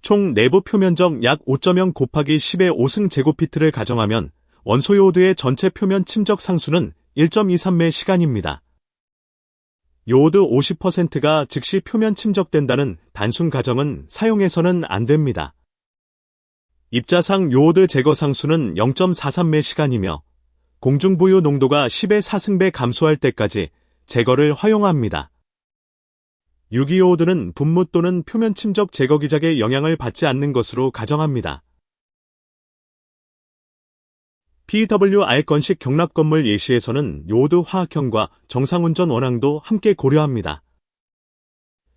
총 내부 표면적 약 5.0 곱하기 10의 5승 제곱피트를 가정하면 원소 요오드의 전체 표면 침적 상수는 1.23 매 시간입니다. 요오드 50%가 즉시 표면 침적된다는 단순 가정은 사용해서는 안 됩니다. 입자상 요오드 제거 상수는 0.43 매 시간이며 공중부유 농도가 10의 4승배 감소할 때까지 제거를 허용합니다. 유기요오드는 분무 또는 표면 침적 제거 기작의 영향을 받지 않는 것으로 가정합니다. PWR 건식 경납 건물 예시에서는 요오드 화학형과 정상운전 원항도 함께 고려합니다.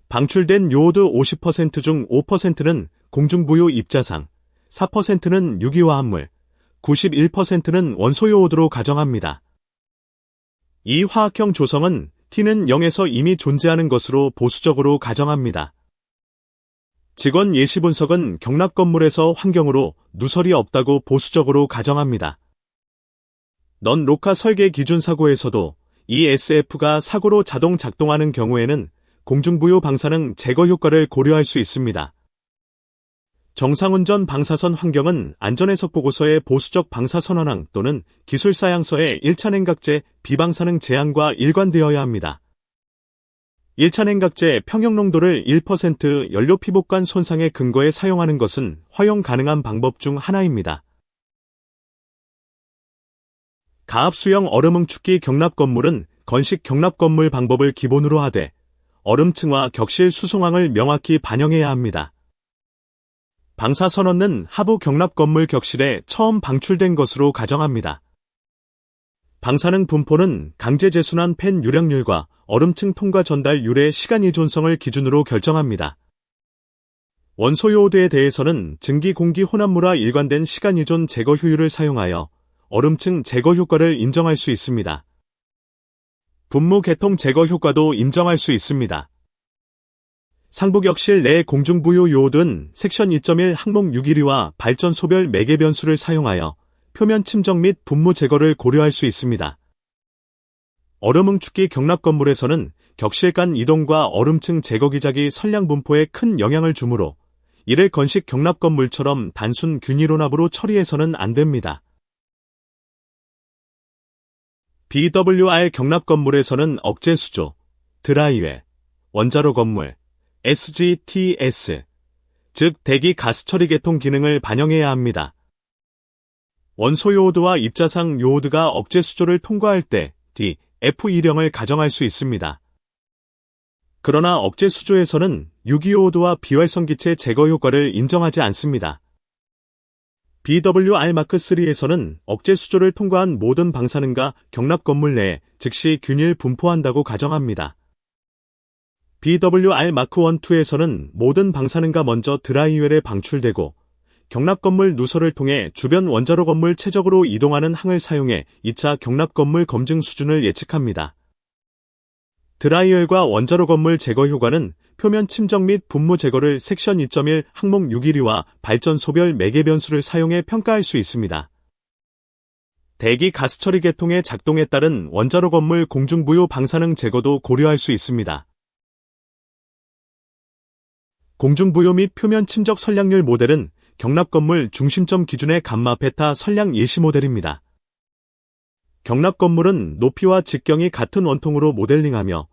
방출된 요오드 50% 중 5%는 공중부유 입자상, 4%는 유기화합물, 91%는 원소 요오드로 가정합니다. 이 화학형 조성은 T는 0에서 이미 존재하는 것으로 보수적으로 가정합니다. 직원 예시 분석은 경납 건물에서 환경으로 누설이 없다고 보수적으로 가정합니다. 넌 로카 설계 기준 사고에서도 ESF가 사고로 자동 작동하는 경우에는 공중부유 방사능 제거 효과를 고려할 수 있습니다. 정상운전 방사선 환경은 안전해석 보고서의 보수적 방사선언항 또는 기술사양서의 1차 냉각제 비방사능 제한과 일관되어야 합니다. 1차 냉각제 평형농도를 1% 연료 피복관 손상의 근거에 사용하는 것은 허용 가능한 방법 중 하나입니다. 가압수형 얼음응축기 경납 건물은 건식 경납 건물 방법을 기본으로 하되 얼음층과 격실 수송항을 명확히 반영해야 합니다. 방사선언은 하부 경납 건물 격실에 처음 방출된 것으로 가정합니다. 방사능 분포는 강제 재순환 팬 유량률과 얼음층 통과 전달률의 시간 이존성을 기준으로 결정합니다. 원소요오드에 대해서는 증기 공기 혼합물과 일관된 시간 이존 제거 효율을 사용하여 얼음층 제거 효과를 인정할 수 있습니다. 분무 개통 제거 효과도 인정할 수 있습니다. 상부 격실 내 공중부유 요오드는 섹션 2.1 항목 612와 발전 소별 매개 변수를 사용하여 표면 침적 및 분무 제거를 고려할 수 있습니다. 얼음응축기 경납 건물에서는 격실 간 이동과 얼음층 제거 기작이 선량 분포에 큰 영향을 주므로 이를 건식 경납 건물처럼 단순 균일혼합으로 처리해서는 안 됩니다. BWR 경납 건물에서는 억제 수조, 드라이웨, 원자로 건물, SGTS, 즉 대기 가스 처리 개통 기능을 반영해야 합니다. 원소 요오드와 입자상 요오드가 억제 수조를 통과할 때 DF1형을 가정할 수 있습니다. 그러나 억제 수조에서는 유기요오드와 비활성 기체 제거 효과를 인정하지 않습니다. BWR-3에서는 억제 수조를 통과한 모든 방사능과 경납 건물 내에 즉시 균일 분포한다고 가정합니다. BWR-1,2에서는 모든 방사능과 먼저 드라이웰에 방출되고 경납 건물 누설을 통해 주변 원자로 건물 최적으로 이동하는 항을 사용해 2차 경납 건물 검증 수준을 예측합니다. 드라이웰과 원자로 건물 제거 효과는 표면 침적 및 분무 제거를 섹션 2.1 항목 612와 발전 소별 매개 변수를 사용해 평가할 수 있습니다. 대기 가스 처리 계통의 작동에 따른 원자로 건물 공중부유 방사능 제거도 고려할 수 있습니다. 공중부유 및 표면 침적 선량률 모델은 경납 건물 중심점 기준의 감마 베타 선량 예시 모델입니다. 경납 건물은 높이와 직경이 같은 원통으로 모델링하며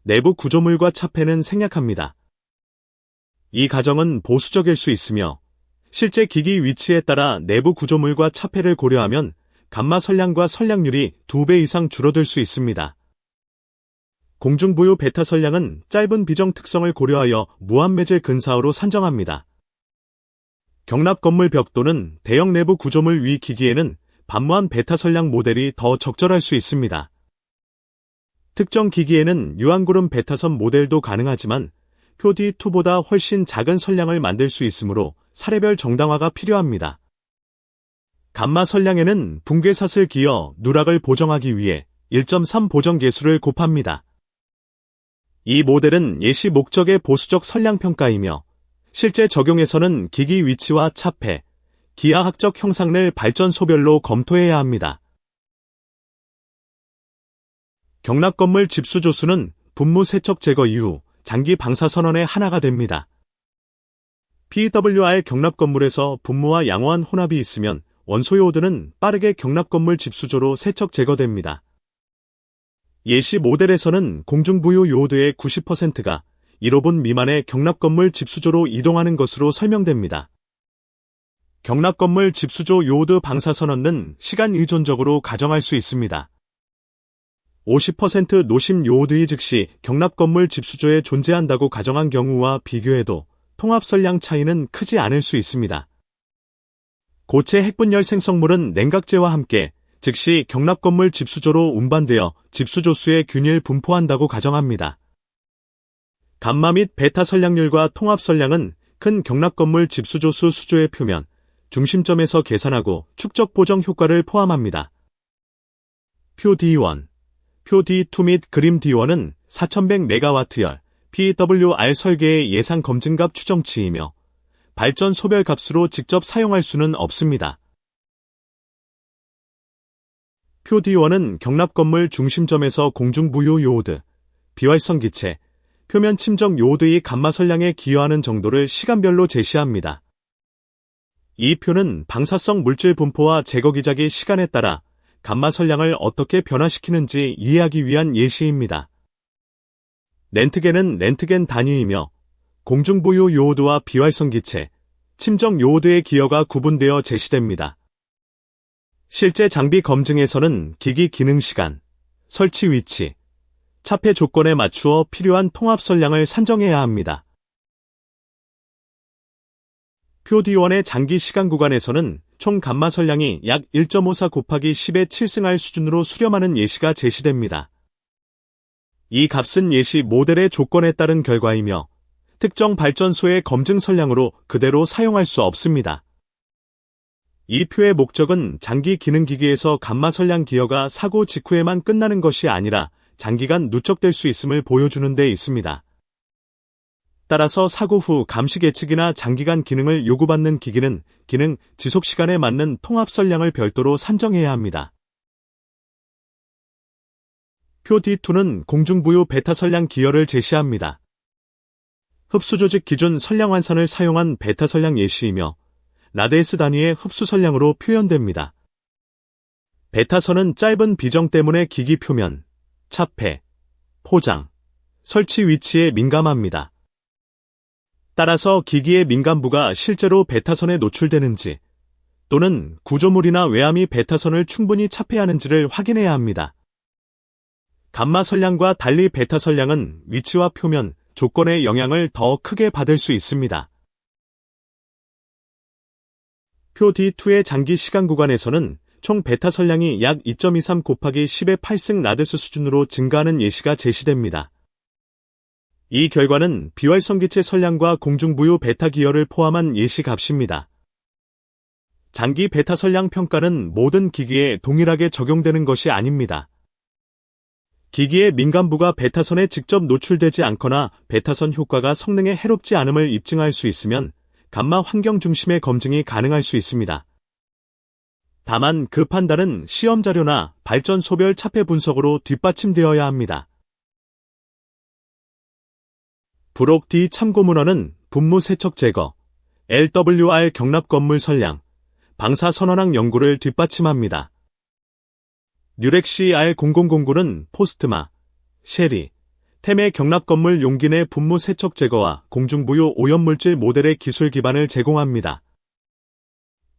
내부 구조물과 차폐는 생략합니다. 이 가정은 보수적일 수 있으며 실제 기기 위치에 따라 내부 구조물과 차폐를 고려하면 감마 선량과 선량률이 2배 이상 줄어들 수 있습니다. 공중부유 베타 선량은 짧은 비정 특성을 고려하여 무한매질 근사호로 산정합니다. 경납 건물 벽도는 대형 내부 구조물 위 기기에는 반무한 베타 선량 모델이 더 적절할 수 있습니다. 특정 기기에는 유한구름 베타선 모델도 가능하지만 표 D2보다 훨씬 작은 선량을 만들 수 있으므로 사례별 정당화가 필요합니다. 감마 선량에는 붕괴사슬 기어 누락을 보정하기 위해 1.3 보정 계수를 곱합니다. 이 모델은 예시 목적의 보수적 선량 평가이며 실제 적용에서는 기기 위치와 차폐, 기하학적 형상을 발전 소별로 검토해야 합니다. 경납 건물 집수 조수는 분무 세척 제거 이후 장기 방사 선언의 하나가 됩니다. PWR 경납 건물에서 분무와 양호한 혼합이 있으면 원소요오드는 빠르게 경납 건물 집수조로 세척 제거됩니다. 예시 모델에서는 공중부유 요오드의 90%가 1호분 미만의 경납 건물 집수조로 이동하는 것으로 설명됩니다. 경납 건물 집수조 요오드 방사 선언은 시간 의존적으로 가정할 수 있습니다. 50% 노심 요오드의 즉시 경납 건물 집수조에 존재한다고 가정한 경우와 비교해도 통합 선량 차이는 크지 않을 수 있습니다. 고체 핵분열 생성물은 냉각제와 함께 즉시 경납 건물 집수조로 운반되어 집수조수에 균일 분포한다고 가정합니다. 감마 및 베타 선량률과 통합 선량은 큰 경납 건물 집수조수 수조의 표면, 중심점에서 계산하고 축적 보정 효과를 포함합니다. 표 D1, 표 D2 및 그림 D1은 4100MW열, PWR 설계의 예상 검증값 추정치이며 발전 소별 값으로 직접 사용할 수는 없습니다. 표 D1은 경납 건물 중심점에서 공중부유 요오드, 비활성 기체, 표면 침적 요오드의 감마 선량에 기여하는 정도를 시간별로 제시합니다. 이 표는 방사성 물질 분포와 제거 기작의 시간에 따라 감마 선량을 어떻게 변화시키는지 이해하기 위한 예시입니다. 렌트겐은 렌트겐 단위이며 공중부유 요오드와 비활성 기체, 침적 요오드의 기여가 구분되어 제시됩니다. 실제 장비 검증에서는 기기 기능 시간, 설치 위치, 차폐 조건에 맞추어 필요한 통합 선량을 산정해야 합니다. 표 D1의 장기 시간 구간에서는 총 감마 선량이 약 1.54 곱하기 10의 7승할 수준으로 수렴하는 예시가 제시됩니다. 이 값은 예시 모델의 조건에 따른 결과이며 특정 발전소의 검증 선량으로 그대로 사용할 수 없습니다. 이 표의 목적은 장기 기능 기기에서 감마 선량 기여가 사고 직후에만 끝나는 것이 아니라 장기간 누적될 수 있음을 보여주는 데 있습니다. 따라서 사고 후 감시 계측이나 장기간 기능을 요구받는 기기는 기능 지속 시간에 맞는 통합 선량을 별도로 산정해야 합니다. 표 D2는 공중부유 베타 선량 기여를 제시합니다. 흡수조직 기준 선량 환산을 사용한 베타 선량 예시이며 라데스 단위의 흡수 선량으로 표현됩니다. 베타선은 짧은 비정 때문에 기기 표면, 차폐, 포장, 설치 위치에 민감합니다. 따라서 기기의 민감부가 실제로 베타선에 노출되는지 또는 구조물이나 외암이 베타선을 충분히 차폐하는지를 확인해야 합니다. 감마 선량과 달리 베타 선량은 위치와 표면, 조건의 영향을 더 크게 받을 수 있습니다. 표 D2의 장기 시간 구간에서는 총 베타 선량이 약 2.23 곱하기 10의 8승 라데스 수준으로 증가하는 예시가 제시됩니다. 이 결과는 비활성 기체 선량과 공중부유 베타 기여를 포함한 예시 값입니다. 장기 베타 선량 평가는 모든 기기에 동일하게 적용되는 것이 아닙니다. 기기의 민감부가 베타선에 직접 노출되지 않거나 베타선 효과가 성능에 해롭지 않음을 입증할 수 있으면 감마 환경 중심의 검증이 가능할 수 있습니다. 다만 그 판단은 시험 자료나 발전 소별 차폐 분석으로 뒷받침되어야 합니다. 부록 D 참고 문헌은 분무 세척 제거, LWR 경납 건물 선량, 방사 선원학 연구를 뒷받침합니다. 뉴렉시 R0009는 포스트마, 쉐리, 템의 경납 건물 용기 내 분무 세척 제거와 공중부유 오염물질 모델의 기술 기반을 제공합니다.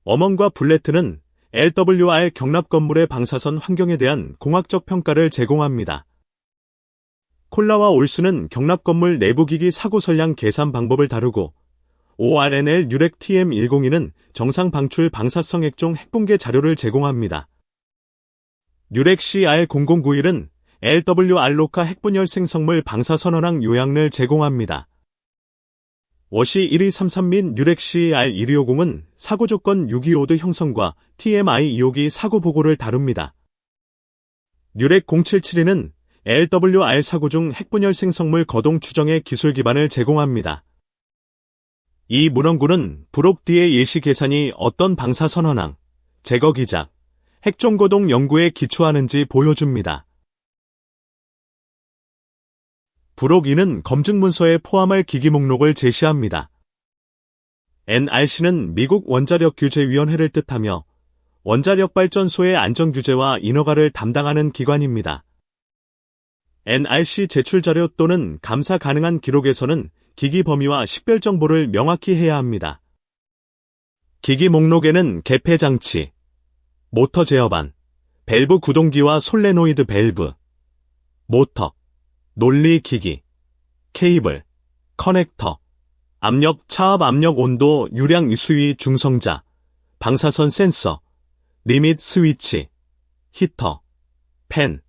어먼과 블레트는 LWR 경납 건물의 방사선 환경에 대한 공학적 평가를 제공합니다. 콜라와 올스는 경납 건물 내부기기 사고 선량 계산 방법을 다루고 ORNL 뉴렉 TM102는 정상 방출 방사성 핵종 핵붕괴 자료를 제공합니다. 뉴렉 CR0091은 LWR-로카 핵분열 생성물 방사선언학 요약을 제공합니다. 워시 1233 및 뉴렉 CR1250은 사고조건 625드 형성과 TMI 2호기 사고 보고를 다룹니다. 뉴렉 0772는 LWR 사고 중 핵분열 생성물 거동 추정의 기술 기반을 제공합니다. 이 문헌구는 부록 D의 예시 계산이 어떤 방사선언항, 제거 기작, 핵종거동 연구에 기초하는지 보여줍니다. 부록 2는 검증 문서에 포함할 기기 목록을 제시합니다. NRC는 미국 원자력규제위원회를 뜻하며 원자력발전소의 안전규제와 인허가를 담당하는 기관입니다. NRC 제출 자료 또는 감사 가능한 기록에서는 기기 범위와 식별 정보를 명확히 해야 합니다. 기기 목록에는 개폐 장치, 모터 제어반, 밸브 구동기와 솔레노이드 밸브, 모터, 논리 기기, 케이블, 커넥터, 압력, 차압 압력 온도, 유량 수위 중성자, 방사선 센서, 리밋 스위치, 히터, 팬,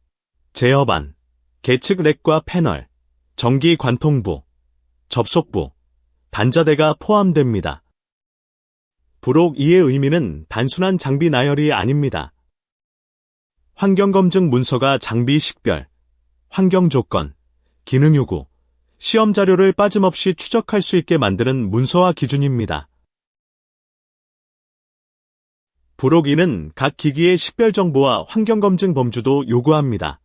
제어반, 계측 렉과 패널, 전기 관통부, 접속부, 단자대가 포함됩니다. 부록 2의 의미는 단순한 장비 나열이 아닙니다. 환경검증 문서가 장비 식별, 환경조건, 기능 요구, 시험 자료를 빠짐없이 추적할 수 있게 만드는 문서화 기준입니다. 부록 2는 각 기기의 식별 정보와 환경검증 범주도 요구합니다.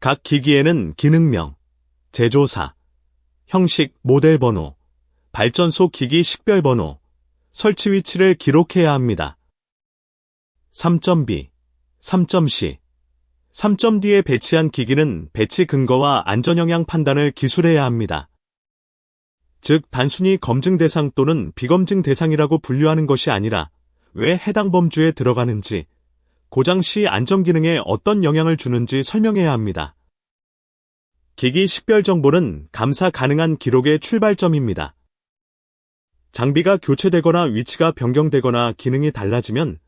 각 기기에는 기능명, 제조사, 형식, 모델 번호, 발전소 기기 식별 번호, 설치 위치를 기록해야 합니다. 3.b, 3.c, 3.d에 배치한 기기는 배치 근거와 안전영향 판단을 기술해야 합니다. 즉, 단순히 검증 대상 또는 비검증 대상이라고 분류하는 것이 아니라 왜 해당 범주에 들어가는지, 고장 시 안전기능에 어떤 영향을 주는지 설명해야 합니다. 기기 식별 정보는 감사 가능한 기록의 출발점입니다. 장비가 교체되거나 위치가 변경되거나 기능이 달라지면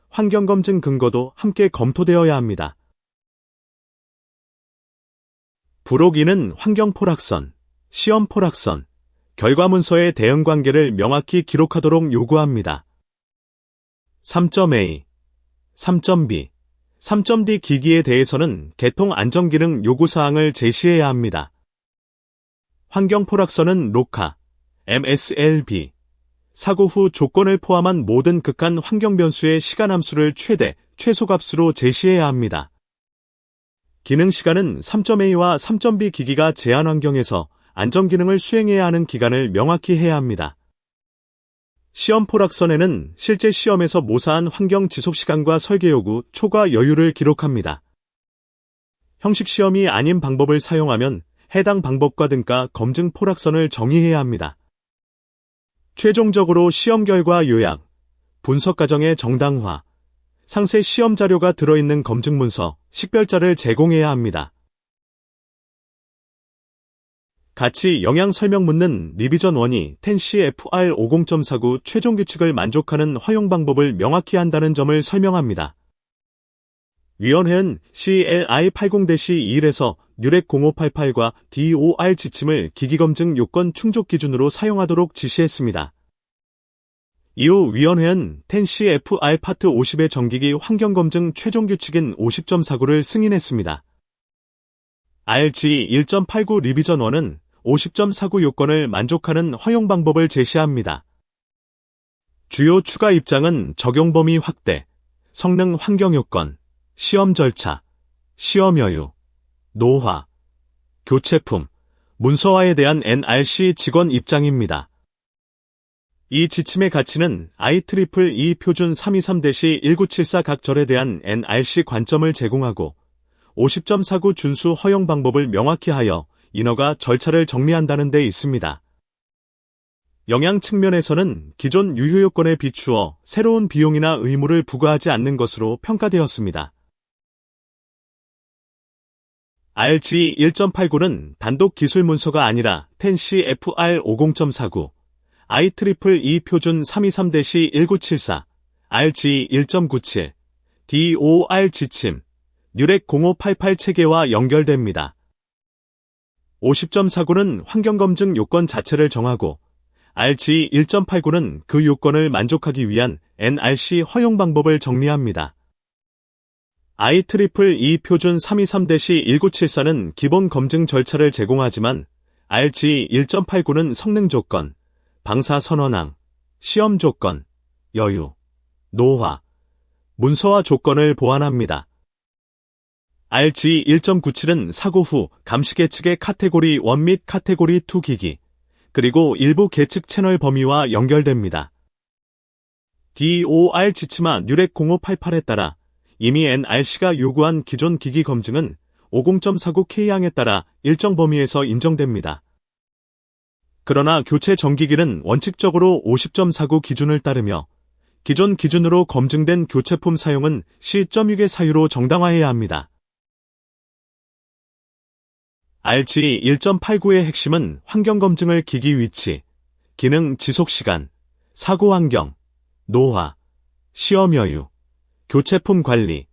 환경검증 근거도 함께 검토되어야 합니다. 부록 2는 환경포락선, 시험포락선, 결과문서의 대응관계를 명확히 기록하도록 요구합니다. 3.a, 3.b, 3.d 기기에 대해서는 개통 안전기능 요구사항을 제시해야 합니다. 환경포락선은 로카, MSLB, 사고 후 조건을 포함한 모든 극한 환경변수의 시간함수를 최대, 최소값으로 제시해야 합니다. 기능시간은 3.a와 3.b 기기가 제한 환경에서 안전기능을 수행해야 하는 기간을 명확히 해야 합니다. 시험 포락선에는 실제 시험에서 모사한 환경 지속시간과 설계요구, 초과 여유를 기록합니다. 형식 시험이 아닌 방법을 사용하면 해당 방법과 등가 검증 포락선을 정의해야 합니다. 최종적으로 시험 결과 요약, 분석 과정의 정당화, 상세 시험 자료가 들어있는 검증 문서, 식별자를 제공해야 합니다. 같이 영양 설명 묻는 리비전 1이 TEN-CFR 50.49 최종 규칙을 만족하는 활용 방법을 명확히 한다는 점을 설명합니다. 위원회는 CLI 80-21에서 뉴렉 0588과 DOR 지침을 기기검증 요건 충족 기준으로 사용하도록 지시했습니다. 이후 위원회는 TEN-CFR 파트 50의 정기기 환경검증 최종 규칙인 50.49를 승인했습니다. RG 1.89 리비전 1은 50.49 요건을 만족하는 허용 방법을 제시합니다. 주요 추가 입장은 적용 범위 확대, 성능 환경 요건, 시험 절차, 시험 여유, 노화, 교체품, 문서화에 대한 NRC 직원 입장입니다. 이 지침의 가치는 IEEE 표준 323-1974 각 절에 대한 NRC 관점을 제공하고 50.49 준수 허용 방법을 명확히 하여 인허가 절차를 정리한다는 데 있습니다. 영양 측면에서는 기존 유효 요건에 비추어 새로운 비용이나 의무를 부과하지 않는 것으로 평가되었습니다. RG 1.89는 단독 기술 문서가 아니라 TEN-CFR 50.49, IEEE 표준 323-1974, RG 1.97, DOR 지침, 뉴렉 0588 체계와 연결됩니다. 50.49는 환경검증 요건 자체를 정하고 RG 1.89는 그 요건을 만족하기 위한 NRC 허용 방법을 정리합니다. IEEE 표준 323-1974는 기본 검증 절차를 제공하지만 RG 1.89는 성능 조건, 방사 선언항, 시험 조건, 여유, 노화, 문서화 조건을 보완합니다. RG 1.97은 사고 후 감시 계측의 카테고리 1 및 카테고리 2 기기, 그리고 일부 계측 채널 범위와 연결됩니다. DOR 지침화 뉴렉 0588에 따라 이미 NRC가 요구한 기존 기기 검증은 50.49K항에 따라 일정 범위에서 인정됩니다. 그러나 교체 정기기는 원칙적으로 50.49 기준을 따르며 기존 기준으로 검증된 교체품 사용은 C.6의 사유로 정당화해야 합니다. RG 1.89의 핵심은 환경검증을 기기 위치, 기능 지속시간, 사고 환경, 노화, 시험 여유, 교체품 관리,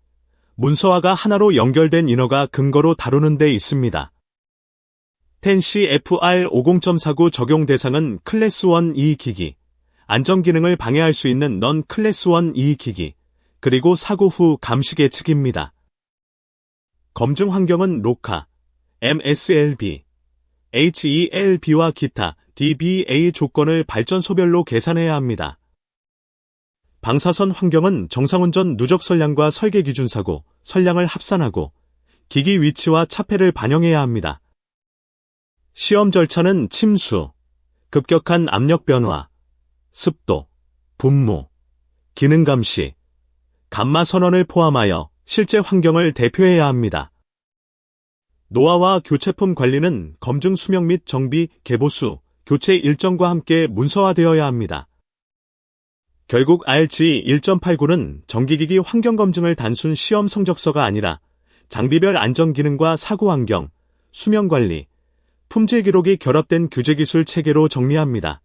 문서화가 하나로 연결된 인허가 근거로 다루는 데 있습니다. TEN-CFR 50.49 적용 대상은 클래스 1E 기기, 안전기능을 방해할 수 있는 넌 클래스 1E 기기, 그리고 사고 후 감시 계측입니다. 검증 환경은 로카, MSLB, HELB와 기타 DBA 조건을 발전소별로 계산해야 합니다. 방사선 환경은 정상운전 누적 선량과 설계 기준 사고, 선량을 합산하고 기기 위치와 차폐를 반영해야 합니다. 시험 절차는 침수, 급격한 압력 변화, 습도, 분무, 기능 감시, 감마 선언을 포함하여 실제 환경을 대표해야 합니다. 노하와 교체품 관리는 검증 수명 및 정비, 개보수, 교체 일정과 함께 문서화되어야 합니다. 결국 RG 1.89는 정기기기 환경검증을 단순 시험 성적서가 아니라 장비별 안전기능과 사고환경, 수명관리, 품질 기록이 결합된 규제기술 체계로 정리합니다.